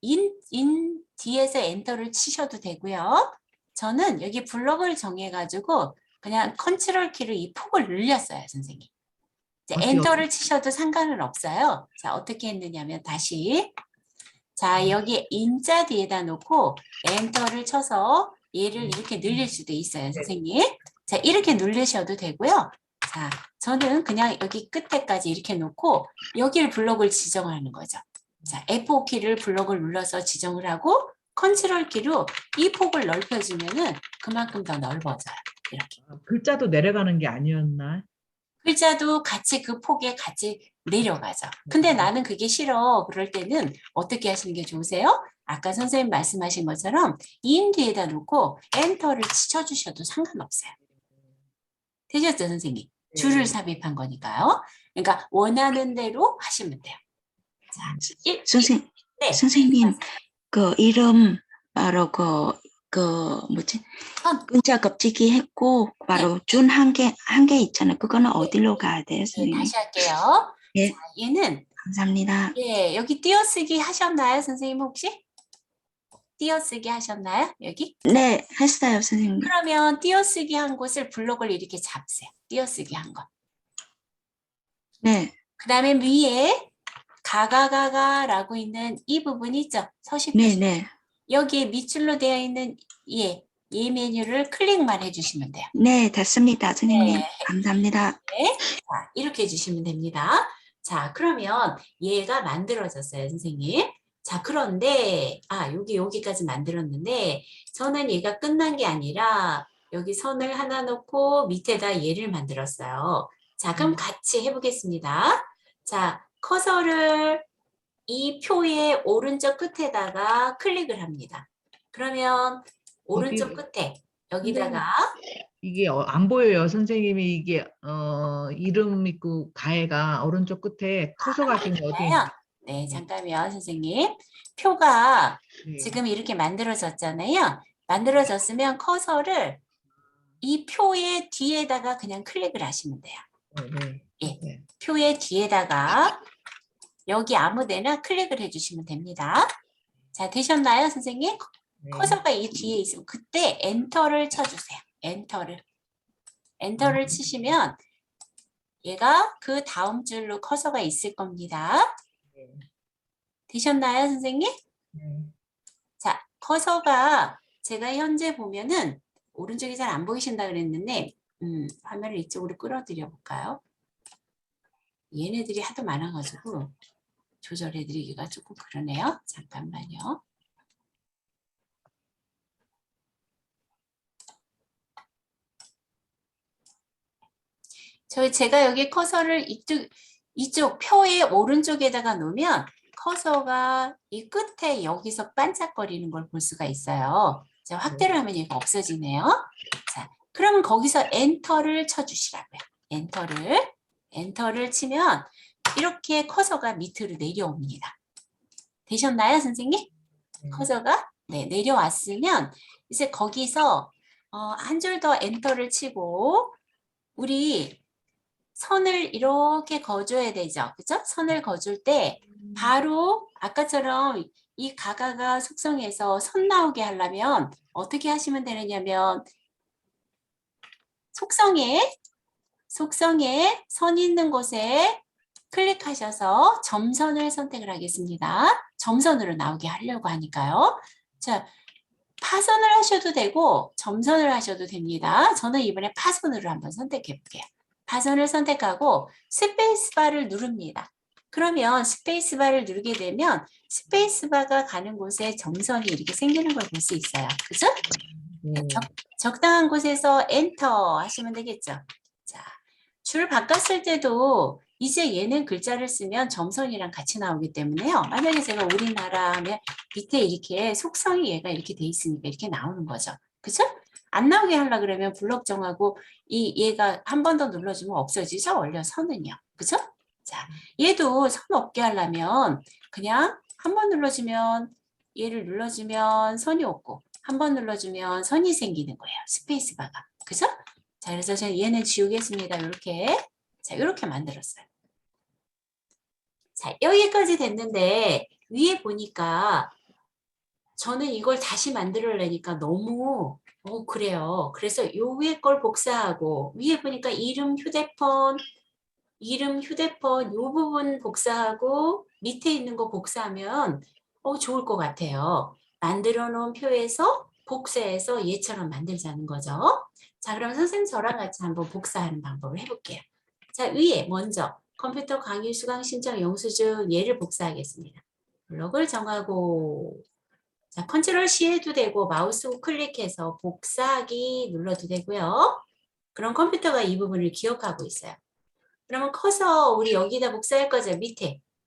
인 뒤에서 엔터를 치셔도 되고요. 저는 여기 블럭을 정해가지고 그냥 컨트롤 키로 이 폭을 늘렸어요, 선생님. 이제 엔터를 치셔도 상관은 없어요. 자, 어떻게 했느냐면 다시 자, 여기 인자 뒤에다 놓고 엔터를 쳐서 얘를 이렇게 늘릴 수도 있어요, 선생님. 자, 이렇게 누르셔도 되고요. 자, 저는 그냥 여기 끝에까지 이렇게 놓고 여기를 블록을 지정하는 거죠. 자, F5 키를 블록을 눌러서 지정을 하고 컨트롤 키로 이 폭을 넓혀주면은 그만큼 더 넓어져요. 이렇게. 글자도 내려가는 게 아니었나? 글자도 같이 그 폭에 같이 내려가죠. 근데 나는 그게 싫어. 그럴 때는 어떻게 하시는 게 좋으세요? 아까 선생님 말씀하신 것처럼 인 뒤에다 놓고 엔터를 쳐주셔도 상관없어요. 되셨죠, 선생님? 줄을 삽입한 거니까요. 그러니까 원하는 대로 하시면 돼요. 자, 네. 선생님, 그 이름 바로 뭐지? 글자 kop치기 했고 바로 준 한 개 있잖아요. 그거는 어디로 가야 돼요, 네, 선생님? 다시 할게요. 예. 자, 얘는 감사합니다. 여기 띄어쓰기 하셨나요, 선생님 혹시? 띄어쓰기 하셨나요, 여기? 네, 했어요, 선생님. 그러면 띄어쓰기 한 곳을 블록을 이렇게 잡으세요. 띄어쓰기 한 거. 네, 그 다음에 위에 가가가가라고 있는 이 부분 있죠? 서식 네, 표시. 네. 여기에 밑줄로 되어 있는 이 메뉴를 클릭만 해주시면 돼요. 네, 됐습니다, 선생님. 네. 감사합니다. 자, 이렇게 해주시면 됩니다. 자, 그러면 얘가 만들어졌어요, 선생님. 자, 그런데 여기까지 만들었는데 저는 얘가 끝난 게 아니라 여기 선을 하나 놓고 밑에다 얘를 만들었어요. 자, 그럼 같이 해보겠습니다. 자, 커서를 이 표의 오른쪽 끝에다가 클릭을 합니다. 그러면 오른쪽 끝에 여기다가 이게 안 보여요, 선생님이 이게 이름 있고 가해가 오른쪽 끝에 커서가 지금 어디 있나요? 네, 잠깐만요, 선생님. 표가 네. 지금 이렇게 만들어졌잖아요. 만들어졌으면 커서를 이 표의 뒤에다가 그냥 클릭을 하시면 돼요. 네. 예. 네. 표의 뒤에다가 여기 아무데나 클릭을 해주시면 됩니다. 자, 되셨나요, 선생님? 네. 커서가 이 뒤에 있으면 그때 엔터를 쳐주세요. 엔터를 치시면 얘가 그 다음 줄로 커서가 있을 겁니다. 되셨나요, 선생님? 네. 자, 커서가 제가 현재 보면은 오른쪽이 잘 안 보이신다 그랬는데 화면을 이쪽으로 끌어들여 볼까요? 얘네들이 하도 많아가지고 조절해드리기가 조금 그러네요. 잠깐만요. 제가 여기 커서를 이쪽 표의 오른쪽에다가 놓으면 커서가 이 끝에 여기서 반짝거리는 걸 볼 수가 있어요. 자, 확대를 하면 얘가 없어지네요. 자, 그러면 거기서 엔터를 쳐주시라고요. 엔터를 치면 이렇게 커서가 밑으로 내려옵니다. 되셨나요, 선생님? 커서가 내려왔으면 이제 거기서 한 줄 더 엔터를 치고 우리 선을 이렇게 그어줘야 되죠. 그죠? 선을 그어줄 때 바로 아까처럼 이 가가가 속성에서 선 나오게 하려면 어떻게 하시면 되느냐면 속성에 선 있는 곳에 클릭하셔서 점선을 선택을 하겠습니다. 점선으로 나오게 하려고 하니까요. 자, 파선을 하셔도 되고 점선을 하셔도 됩니다. 저는 이번에 파선으로 한번 선택해 볼게요. 파선을 선택하고 스페이스바를 누릅니다. 그러면 스페이스바를 누르게 되면 스페이스바가 가는 곳에 점선이 이렇게 생기는 걸 볼 수 있어요. 그죠? 적당한 곳에서 엔터 하시면 되겠죠. 자, 줄 바꿨을 때도 이제 얘는 글자를 쓰면 점선이랑 같이 나오기 때문에요. 만약에 제가 우리나라 하면 밑에 이렇게 속성이 얘가 이렇게 돼 있으니까 이렇게 나오는 거죠. 그죠? 안 나오게 하려고 그러면 블럭 정하고 얘가 한 번 더 눌러주면 없어지죠? 원래 선은요. 그죠? 자, 얘도 선 없게 하려면 그냥 한 번 눌러주면 얘를 눌러주면 선이 없고 한 번 눌러주면 선이 생기는 거예요. 스페이스바가. 그죠? 자, 그래서 저는 얘는 지우겠습니다. 이렇게. 자, 이렇게 만들었어요. 자, 여기까지 됐는데 위에 보니까 저는 이걸 다시 만들려니까 너무 그래요. 그래서 요 위에 걸 복사하고 위에 보니까 이름, 휴대폰 요 부분 복사하고 밑에 있는 거 복사하면 좋을 것 같아요. 만들어 놓은 표에서 복사해서 얘처럼 만들자는 거죠. 자, 그럼 선생님 저랑 같이 한번 복사하는 방법을 해볼게요. 자, 위에 먼저 컴퓨터 강의 수강 신청 영수증 얘를 복사하겠습니다. 블록을 정하고 자, 컨트롤 C 해도 되고 마우스 클릭해서 복사하기 눌러도 되고요. 그럼 컴퓨터가 이 부분을 기억하고 있어요. 그러면 커서 우리 여기다 복사할 거죠.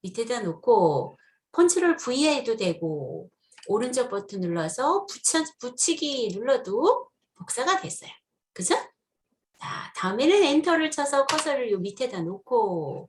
밑에다 놓고 컨트롤 V 해도 되고 오른쪽 버튼 눌러서 붙이기 눌러도 복사가 됐어요. 그죠? 자, 다음에는 엔터를 쳐서 커서를 요 밑에다 놓고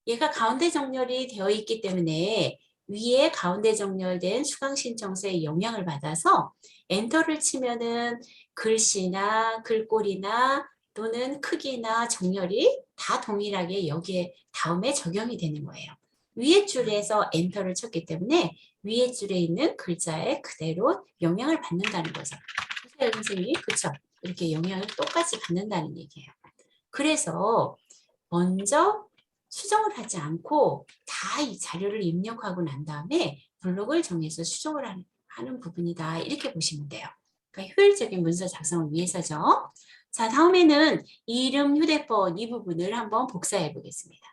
얘가 가운데 정렬이 되어 있기 때문에 위에 가운데 정렬된 수강 신청서에 영향을 받아서 엔터를 치면은 글씨나 글꼴이나 또는 크기나 정렬이 다 동일하게 여기에 다음에 적용이 되는 거예요. 위에 줄에서 엔터를 쳤기 때문에 위에 줄에 있는 글자에 그대로 영향을 받는다는 거죠. 그래서 선생님이 그쵸? 이렇게 영향을 똑같이 받는다는 얘기예요. 그래서 먼저 수정을 하지 않고 다 이 자료를 입력하고 난 다음에 블록을 정해서 수정을 하는 부분이다. 이렇게 보시면 돼요. 그러니까 효율적인 문서 작성을 위해서죠. 자, 다음에는 이름, 휴대폰 이 부분을 한번 복사해 보겠습니다.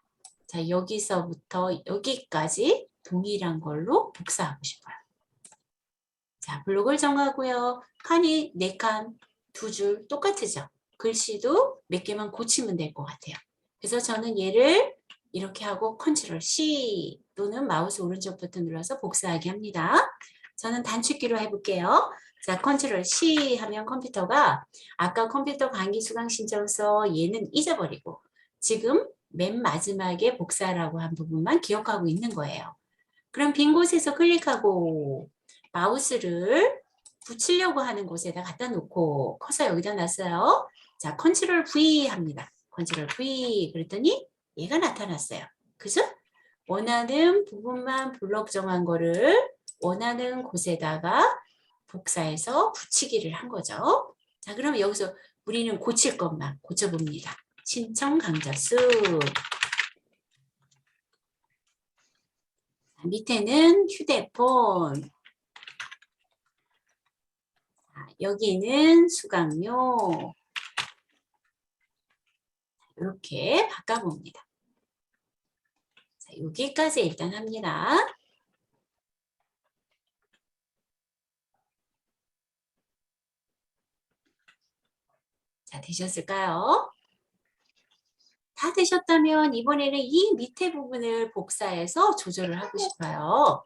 자, 여기서부터 여기까지 동일한 걸로 복사하고 싶어요. 자, 블록을 정하고요. 칸이 4칸, 2줄 똑같으죠? 글씨도 몇 개만 고치면 될 것 같아요. 그래서 저는 얘를 이렇게 하고 컨트롤 C 또는 마우스 오른쪽 버튼 눌러서 복사하기 합니다. 저는 단축키로 해볼게요. 자, 컨트롤 C 하면 컴퓨터가 아까 컴퓨터 강의 수강 신청서 얘는 잊어버리고 지금 맨 마지막에 복사라고 한 부분만 기억하고 있는 거예요. 그럼 빈 곳에서 클릭하고 마우스를 붙이려고 하는 곳에다 갖다 놓고 커서 여기다 놨어요. 자, 컨트롤 V 합니다. 컨트롤 V 그랬더니 얘가 나타났어요. 그죠? 원하는 부분만 블록 정한 거를 원하는 곳에다가 복사해서 붙이기를 한 거죠. 자, 그럼 여기서 우리는 고칠 것만 고쳐봅니다. 신청 강좌 수. 밑에는 휴대폰. 자, 여기는 수강료. 이렇게 바꿔봅니다. 자, 여기까지 일단 합니다. 자, 되셨을까요? 다 되셨다면 이번에는 이 밑에 부분을 복사해서 조절을 하고 싶어요.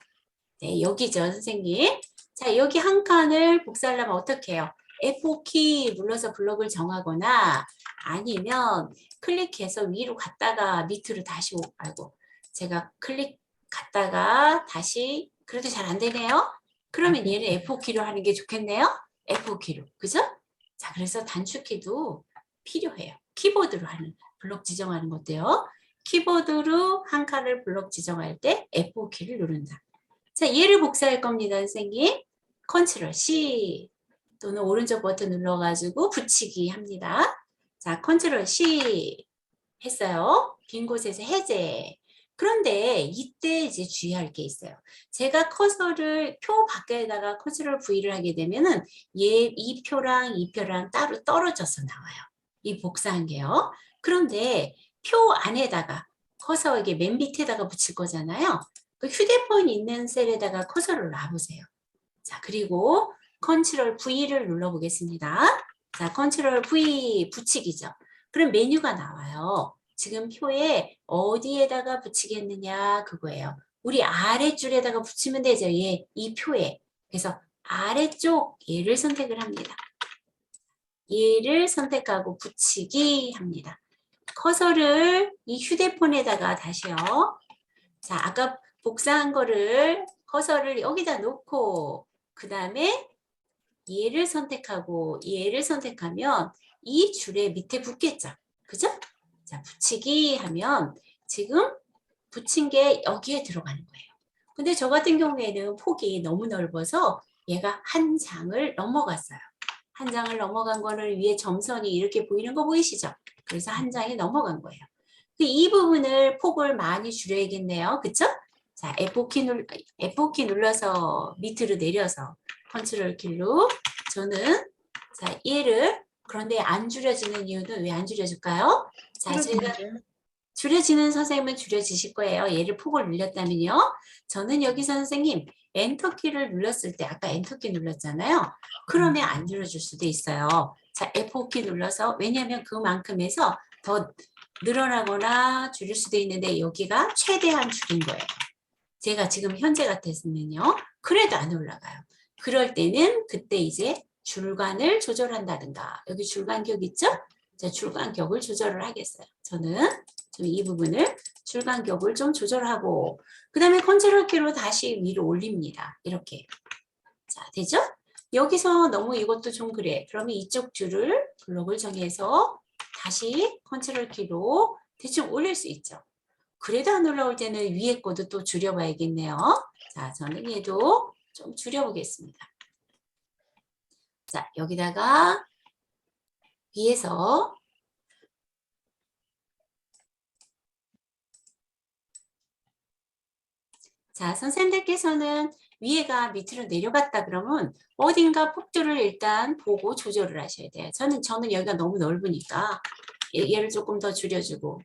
네, 여기죠, 선생님. 자, 여기 한 칸을 복사하려면 어떻게 해요? F5키 눌러서 블록을 정하거나 아니면 클릭해서 위로 갔다가 밑으로 다시 아이고 제가 클릭 갔다가 다시 그래도 잘 안 되네요. 그러면 얘는 F5키로 하는 게 좋겠네요. F5키로. 그죠? 자, 그래서 단축키도 필요해요. 키보드로 하는 블록 지정하는 것도요. 키보드로 한 칸을 블록 지정할 때 F5키를 누른다. 자, 얘를 복사할 겁니다, 선생님. 컨트롤 C 또는 오른쪽 버튼 눌러가지고 붙이기 합니다. 자, 컨트롤 C 했어요. 빈 곳에서 해제. 그런데 이때 이제 주의할 게 있어요. 제가 커서를 표 밖에다가 컨트롤 V를 하게 되면은 이 표랑 이 표랑 따로 떨어져서 나와요. 이 복사한 게요. 그런데 표 안에다가 커서 이게 맨 밑에다가 붙일 거잖아요. 그 휴대폰 있는 셀에다가 커서를 놔보세요. 자, 그리고 컨트롤 V를 눌러보겠습니다. 자, 컨트롤 V 붙이기죠. 그럼 메뉴가 나와요. 지금 표에 어디에다가 붙이겠느냐 그거예요. 우리 아래줄에다가 붙이면 되죠. 이 표에. 그래서 아래쪽 얘를 선택을 합니다. 얘를 선택하고 붙이기 합니다. 커서를 이 휴대폰에다가 다시요. 자, 아까 복사한 거를 커서를 여기다 놓고 그 다음에 얘를 선택하고 얘를 선택하면 이 줄에 밑에 붙겠죠. 그죠? 자, 붙이기 하면 지금 붙인 게 여기에 들어가는 거예요. 근데 저 같은 경우에는 폭이 너무 넓어서 얘가 한 장을 넘어갔어요. 한 장을 넘어간 거를 위에 점선이 이렇게 보이는 거 보이시죠? 그래서 한 장이 넘어간 거예요. 이 부분을 폭을 많이 줄여야겠네요. 그쵸? 자, F5키 눌러서 밑으로 내려서 컨트롤 키로 저는 자, 얘를 그런데 안 줄여지는 이유는 왜 안 줄여질까요? 자, 제가 줄여지는 선생님은 줄여지실 거예요. 얘를 폭을 늘렸다면요. 저는 여기서 선생님 엔터키를 눌렀을 때 아까 엔터키 눌렀잖아요. 그러면 안 줄여줄 수도 있어요. 자, F5키 눌러서 왜냐하면 그만큼 해서 더 늘어나거나 줄일 수도 있는데 여기가 최대한 줄인 거예요. 제가 지금 현재 같았으면요. 그래도 안 올라가요. 그럴 때는 그때 이제 줄간을 조절한다든가 여기 줄간격 있죠? 자, 줄간격을 조절을 하겠어요. 저는 좀 이 부분을 줄간격을 좀 조절하고 그 다음에 컨트롤 키로 다시 위로 올립니다. 이렇게. 자, 되죠? 여기서 너무 이것도 좀 그래. 그러면 이쪽 줄을 블록을 정해서 다시 컨트롤 키로 대충 올릴 수 있죠. 그래도 안 올라올 때는 위에 것도 또 줄여봐야겠네요. 자, 저는 얘도 좀 줄여보겠습니다. 자, 여기다가 위에서 자, 선생님들께서는 위에가 밑으로 내려갔다 그러면 어딘가 폭줄을 일단 보고 조절을 하셔야 돼요. 저는 여기가 너무 넓으니까 얘를 조금 더 줄여주고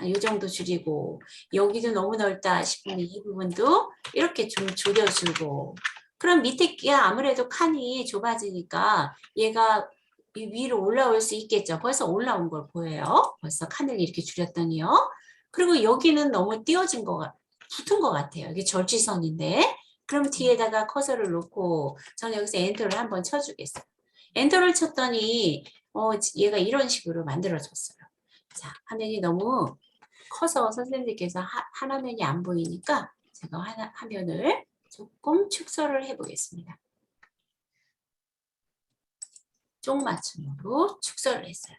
이 정도 줄이고 여기도 너무 넓다 싶으면 이 부분도 이렇게 좀 줄여주고 그럼 밑에 끼가 아무래도 칸이 좁아지니까 얘가 위로 올라올 수 있겠죠. 벌써 올라온 걸 보여요. 벌써 칸을 이렇게 줄였더니요. 그리고 여기는 너무 띄어진 붙은 것 같아요. 이게 절지선인데 그럼 뒤에다가 커서를 놓고 저는 여기서 엔터를 한번 쳐주겠어요. 엔터를 쳤더니 얘가 이런 식으로 만들어졌어요. 자, 화면이 너무 커서 선생님들께서 화면이 안 보이니까 제가 화면을 조금 축소를 해보겠습니다. 쪽맞춤으로 축소를 했어요.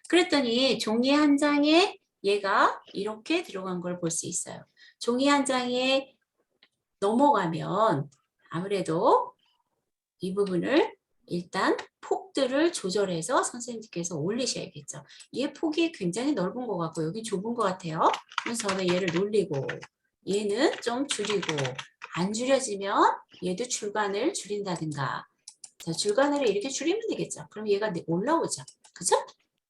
그랬더니 종이 한 장에 얘가 이렇게 들어간 걸 볼 수 있어요. 종이 한 장에 넘어가면 아무래도 이 부분을 일단 폭들을 조절해서 선생님께서 올리셔야겠죠. 얘 폭이 굉장히 넓은 것 같고 여기 좁은 것 같아요. 그래서 저는 얘를 놀리고 얘는 좀 줄이고 안 줄여지면 얘도 줄간을 줄인다든가 자, 줄간을 이렇게 줄이면 되겠죠. 그럼 얘가 올라오죠. 그죠?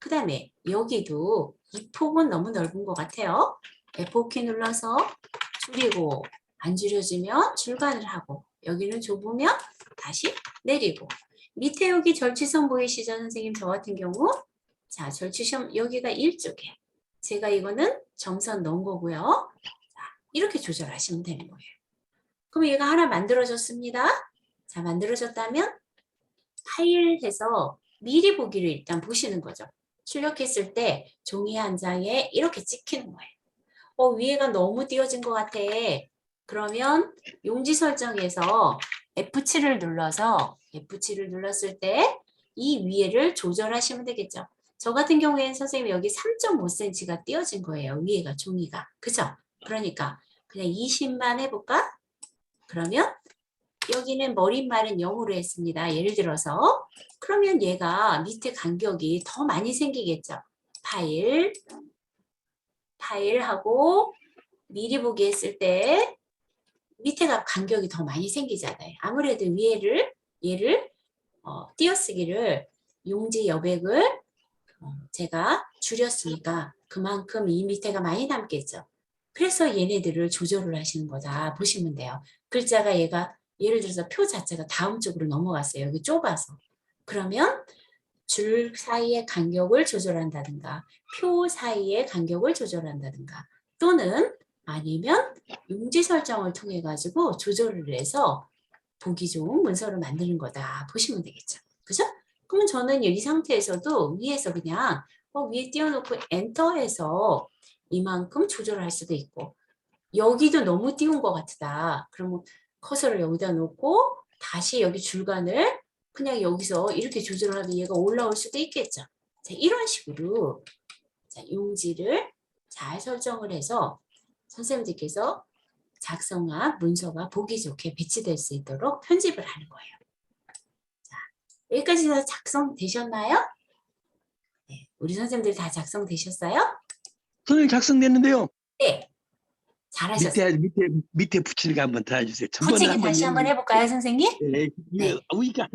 그 다음에 여기도 이 폭은 너무 넓은 것 같아요. F5키 눌러서 줄이고 안 줄여지면 줄간을 하고 여기는 좁으면 다시 내리고 밑에 여기 절취선 보이시죠 선생님 저 같은 경우 자 절취선 여기가 1쪽에 제가 이거는 점선 넣은 거고요. 자, 이렇게 조절하시면 되는 거예요. 그럼 얘가 하나 만들어졌습니다. 자 만들어졌다면 파일 해서 미리 보기를 일단 보시는 거죠. 출력했을 때 종이 한 장에 이렇게 찍히는 거예요. 위에가 너무 띄어진 것 같아. 그러면 용지 설정에서 F7을 눌러서 F7을 눌렀을 때 이 위에를 조절하시면 되겠죠. 저 같은 경우에는 선생님 여기 3.5cm가 띄어진 거예요. 위에가 종이가. 그죠? 그러니까 그냥 20만 해볼까? 그러면 여기는 머릿말은 0으로 했습니다. 예를 들어서 그러면 얘가 밑에 간격이 더 많이 생기겠죠. 파일 파일하고 미리 보기 했을 때 밑에가 간격이 더 많이 생기잖아요. 아무래도 얘를 띄어쓰기를 용지 여백을 제가 줄였으니까 그만큼 이 밑에가 많이 남겠죠. 그래서 얘네들을 조절을 하시는 거다 보시면 돼요. 글자가 얘가 예를 들어서 표 자체가 다음 쪽으로 넘어갔어요. 여기 좁아서. 그러면 줄 사이의 간격을 조절한다든가 표 사이의 간격을 조절한다든가 또는 아니면 용지 설정을 통해 가지고 조절을 해서 보기 좋은 문서를 만드는 거다 보시면 되겠죠. 그죠? 그러면 저는 이 상태에서도 위에서 그냥 위에 띄워놓고 엔터해서 이만큼 조절을 할 수도 있고 여기도 너무 띄운 것 같다. 그러면 커서를 여기다 놓고 다시 여기 줄간을 그냥 여기서 이렇게 조절을 하면 얘가 올라올 수도 있겠죠. 자, 이런 식으로 자, 용지를 잘 설정을 해서 선생님들께서 작성한 문서가 보기 좋게 배치될 수 있도록 편집을 하는 거예요. 자, 여기까지 다 작성되셨나요? 네, 우리 선생님들 다 작성되셨어요? 선생님 작성됐는데요. 네. 잘하셨어요. 밑에 붙이는 거 한번 더 해주세요. 붙이기 다시 한번 해볼까요, 선생님? 네. 네. 위가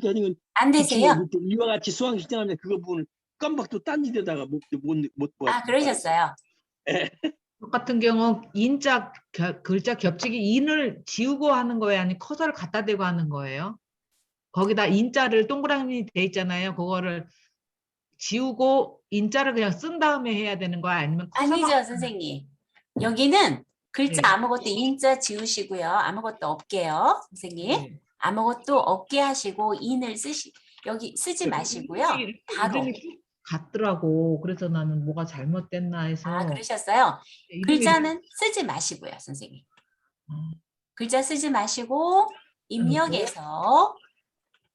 아니면 안 되세요? 이와 같이 수강 신청하면 그거 부분 깜박도 딴 데다가 못 봐. 아, 그러셨어요. 같은 경우 글자 겹치기 인을 지우고 하는 거예요? 아니면 커서를 갖다 대고 하는 거예요? 거기다 인자를 동그라미 돼 있잖아요. 그거를 지우고 인자를 그냥 쓴 다음에 해야 되는 거야? 아니면 아니죠, 선생님. 여기는 글자 네. 아무것도 인자 지우시고요. 아무것도 없게요, 선생님. 네. 아무것도 없게 하시고 인을 여기 쓰지 마시고요. 바로. 이름이 쭉 같더라고. 그래서 나는 뭐가 잘못됐나 해서. 아, 그러셨어요? 이름이 글자는 쓰지 마시고요, 선생님. 어, 글자 쓰지 마시고 입력에서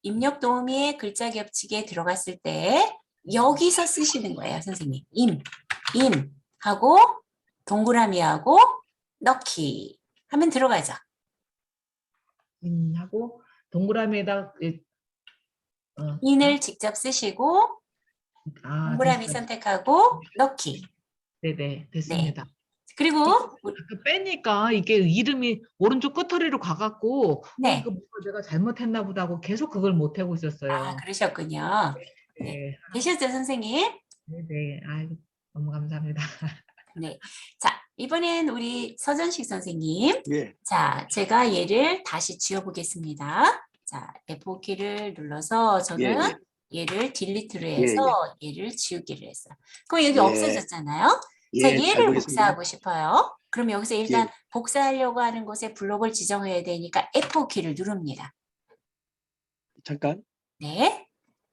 입력 도우미에 글자 겹치기에 들어갔을 때 여기서 쓰시는 거예요, 선생님. 임 하고 동그라미하고 넣기 하면 들어가죠. 하고 동그라미에다 인을 직접 쓰시고 동그라미 됐어요. 선택하고 넣기. 네네, 됐습니다. 그리고 아까 빼니까 이게 이름이 오른쪽 끝허리로 가갖고 네. 이거 뭔가 내가 잘못했나 보다 하고 계속 그걸 못 하고 있었어요. 아, 그러셨군요. 네. 되셨죠, 선생님? 네네. 아이고, 너무 감사합니다. 네. 자, 이번엔 우리 서전식 선생님. 예. 자, 제가 얘를 다시 지워보겠습니다. 자, F4키를 눌러서 저는 얘를 딜리트를 해서 얘를 지우기를 했어요. 그럼 여기 예. 없어졌잖아요. 자, 잘 얘를 보겠습니다. 복사하고 싶어요. 그럼 여기서 일단 예. 복사하려고 하는 곳에 블록을 지정해야 되니까 F4키를 누릅니다. 잠깐. 네.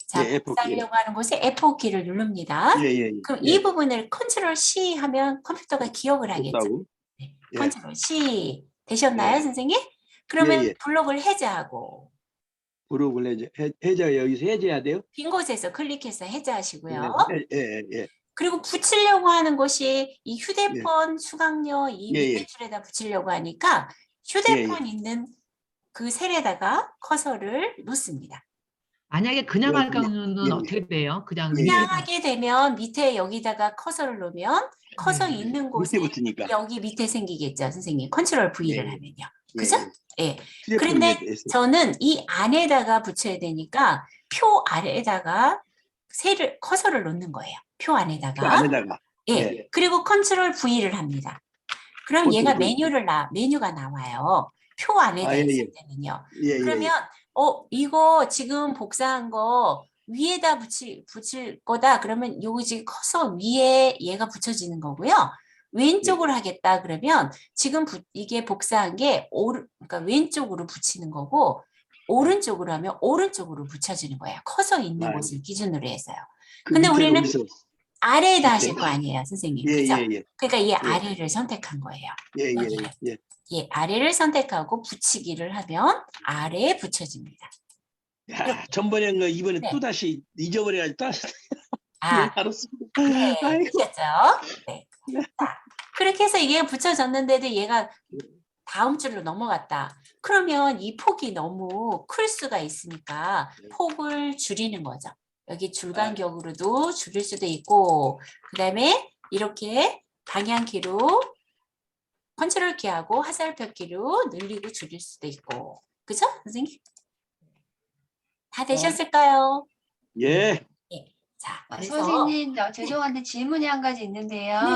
자, 예, F4키. 복사하려고 하는 곳에 F4키를 누릅니다. 예. 그럼 이 부분을 컨트롤 C 하면 컴퓨터가 기억을 하겠죠. 없다고? 네. 예. 컨트롤 C 되셨나요, 예. 선생님? 그러면 예. 블록을 해제하고 브로글 해제 여기서 해제해야 돼요? 빈 곳에서 클릭해서 해제하시고요. 예. 그리고 붙이려고 하는 것이 이 휴대폰 수강료 이 예, 밑에 예. 줄에다 붙이려고 하니까 휴대폰 있는 그 셀에다가 커서를 놓습니다. 만약에 그냥 할 예, 경우는 예. 어떻게 돼요? 그냥 예, 그냥 예. 하게 되면 밑에 여기다가 커서를 놓으면 커서 네. 있는 곳에 밑에 붙으니까. 여기 밑에 생기겠죠, 선생님. 컨트롤 V를 예. 하면요. 그죠? 예. 휴대폰이 그런데 됐어요. 저는 이 안에다가 붙여야 되니까 표 아래에다가 커서를 놓는 거예요. 표 안에다가. 그 안에다가. 예. 예. 그리고 컨트롤 V를 합니다. 그럼 얘가 컨트롤 V. 메뉴가 나와요. 표 안에다 예, 있을 예. 때는요. 예. 그러면 이거 지금 복사한 거 위에다 붙일 거다. 그러면 요거 지금 커서 위에 얘가 붙여지는 거고요. 왼쪽으로 하겠다 그러면 지금 이게 복사한 게 그러니까 왼쪽으로 붙이는 거고 오른쪽으로 하면 오른쪽으로 붙여지는 거예요. 커서 있는 아유. 곳을 기준으로 해서요. 그 근데 밑에가 우리는 어디서? 아래에다 밑에. 하실 거 아니에요, 선생님. 예. 그죠? 그러니까 이 아래를 선택한 거예요. 예. 예, 아래를 선택하고 붙이기를 하면 아래에 붙여집니다. 야, 전번에 거 이번에 네. 또 다시 잊어버려가지고 또 다시 아, 알았습니다. 네, 아이고. 되셨죠? 네. 자, 그렇게 해서 이게 붙여졌는데도 얘가 다음 줄로 넘어갔다. 그러면 이 폭이 너무 클 수가 있으니까 폭을 줄이는 거죠. 여기 줄간격으로도 줄일 수도 있고, 그 다음에 이렇게 방향키로 컨트롤 키하고 화살표 키로 늘리고 줄일 수도 있고. 그죠, 선생님? 다 되셨을까요? 예. 자, 아, 그래서 선생님, 죄송한데 질문이 한 가지 있는데요. 네.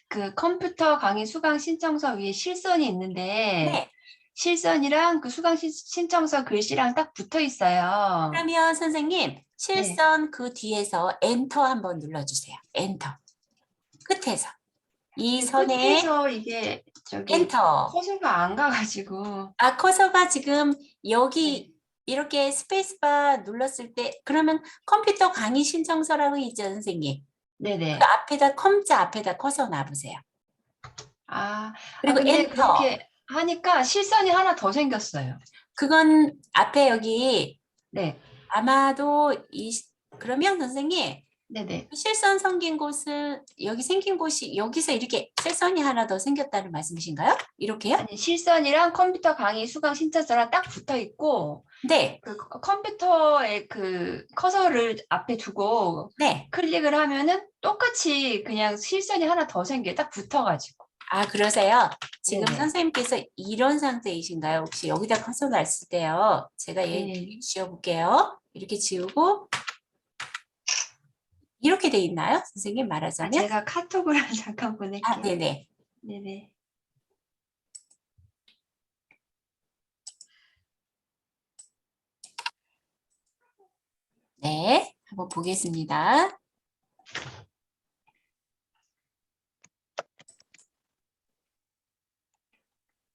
그 컴퓨터 강의 수강 신청서 위에 실선이 있는데 네. 실선이랑 그 수강 신청서 글씨랑 딱 붙어 있어요. 그러면 선생님 실선 그 뒤에서 엔터 한번 눌러주세요. 엔터. 끝에서. 이 선에 끝에서 이게 저기 엔터. 커서가 안 가가지고. 아, 커서가 지금 여기 이렇게 스페이스바 눌렀을 때 그러면 컴퓨터 강의 신청서라고 있죠, 선생님. 네네. 그 앞에다 컴자 앞에다 커서 놔보세요. 그리고 근데 엔터. 그렇게 하니까 실선이 하나 더 생겼어요. 그건 앞에 여기 네. 아마도 그러면 선생님 네네. 실선 생긴 곳은 여기 생긴 곳이 여기서 이렇게 실선이 하나 더 생겼다는 말씀이신가요? 이렇게요? 아니, 실선이랑 컴퓨터 강의 수강 신청서랑 딱 붙어 있고, 네, 그 컴퓨터에 그 커서를 앞에 두고 네. 클릭을 하면은 똑같이 그냥 실선이 하나 더 생겨요. 딱 붙어가지고. 아, 그러세요? 지금 네네. 선생님께서 이런 상태이신가요? 혹시 여기다 커서 놨을 때요. 제가 네. 얘 지워볼게요. 이렇게 지우고 이렇게 돼 있나요? 선생님 말하자면? 제가 카톡을 잠깐 보낼게요. 아, 네네. 네네. 네, 한번 보겠습니다.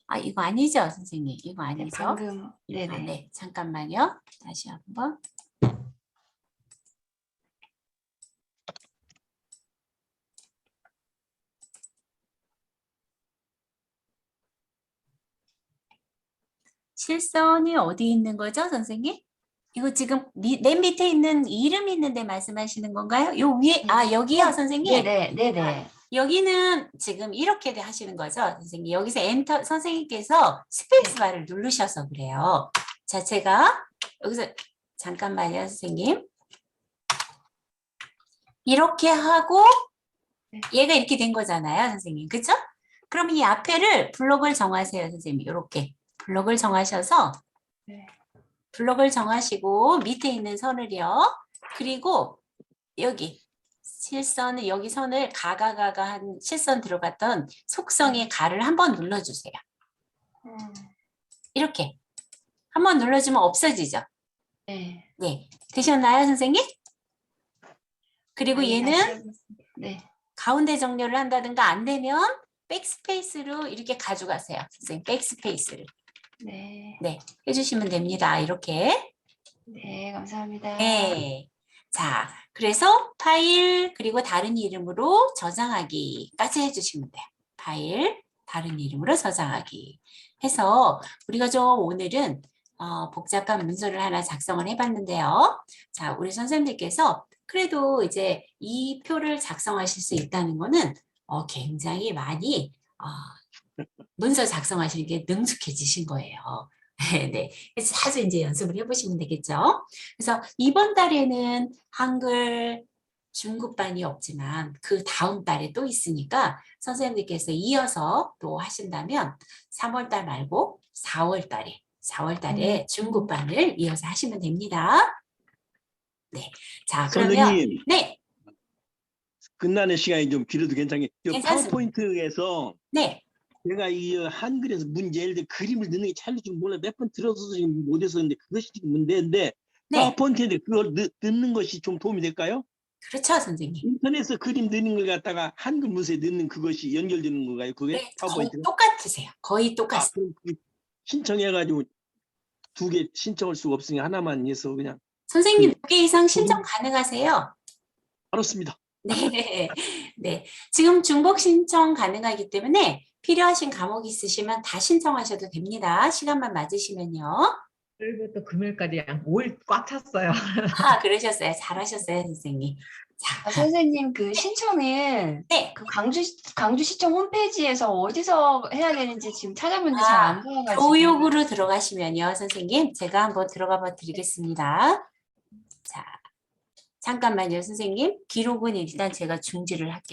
아, 이거 아니죠, 선생님? 이거 네, 아니죠? 방금 네네. 아, 네, 잠깐만요. 다시 한번. 실선이 어디 있는 거죠, 선생님? 이거 지금 맨 밑에 있는 이름이 있는데 말씀하시는 건가요? 요 위에, 아, 여기요, 선생님? 네네 네네. 여기는 지금 이렇게 하시는 거죠, 선생님? 여기서 엔터, 선생님께서 스페이스바를 누르셔서 그래요. 자, 제가 여기서 잠깐만요, 선생님. 이렇게 하고 얘가 이렇게 된 거잖아요, 선생님. 그쵸? 그럼 이 앞에를 블록을 정하세요, 선생님. 이렇게 블록을 정하셔서 네. 블록을 정하시고 밑에 있는 선을요. 그리고 여기 실선을 여기 선을 가가가가 한 실선 들어갔던 속성의 가를 한번 눌러주세요. 이렇게 한번 눌러주면 없어지죠. 네. 네, 되셨나요, 선생님? 그리고 아니, 얘는 다시 해보겠습니다. 네. 가운데 정렬을 한다든가 안 되면 백스페이스로 이렇게 가져가세요. 선생님, 백스페이스를. 네. 네, 해주시면 됩니다. 이렇게. 네, 감사합니다. 네. 자, 그래서 파일 그리고 다른 이름으로 저장하기까지 해주시면 돼요. 파일, 다른 이름으로 저장하기 해서 우리가 좀 오늘은 복잡한 문서를 하나 작성을 해봤는데요. 자, 우리 선생님께서 그래도 이제 이 표를 작성하실 수 있다는 거는 굉장히 많이 문서 작성하시는 게 능숙해지신 거예요. 네, 그래서 자주 이제 연습을 해보시면 되겠죠. 그래서 이번 달에는 한글 중급반이 없지만 그 다음 달에 또 있으니까 선생님께서 이어서 또 하신다면 3월 달 말고 4월 달에 중급반을 이어서 하시면 됩니다. 네, 자 그러면 선생님, 네, 끝나는 시간이 좀 길어도 괜찮게. 괜찮습니다. 파워포인트에서 네. 내가 이 한글에서 문제 예를 들어 그림을 넣는 게 잘도 좀 몰라 몇 번 들어서 지금 못해서는데 그것이 지금 문제인데 네, 파워포인트인데 그걸 넣는 것이 좀 도움이 될까요? 그렇죠, 선생님. 인터넷에서 그림 넣는 걸 갖다가 한글 문서에 넣는 그것이 연결되는 건가요? 그게 네, 거의 파워포인트가? 똑같으세요. 거의 똑같습니다. 그럼 그 신청해가지고 2개 신청할 수가 없으니 하나만 해서 그냥 선생님 2개 이상 신청 가능하세요? 알았습니다. 네, 네. 지금 중복 신청 가능하기 때문에 필요하신 과목이 있으시면 다 신청하셔도 됩니다. 시간만 맞으시면요. 월요일부터 금요일까지 한 5일 꽉 찼어요. 아, 그러셨어요. 잘하셨어요, 선생님. 자, 선생님 그 신청을 네. 그 광주시청 홈페이지에서 어디서 해야 되는지 지금 찾아보는데 잘 안 보여가지고. 교육으로 들어가시면요, 선생님. 제가 한번 들어가 봐 드리겠습니다. 자, 잠깐만요, 선생님. 기록은 일단 제가 중지를 할게요.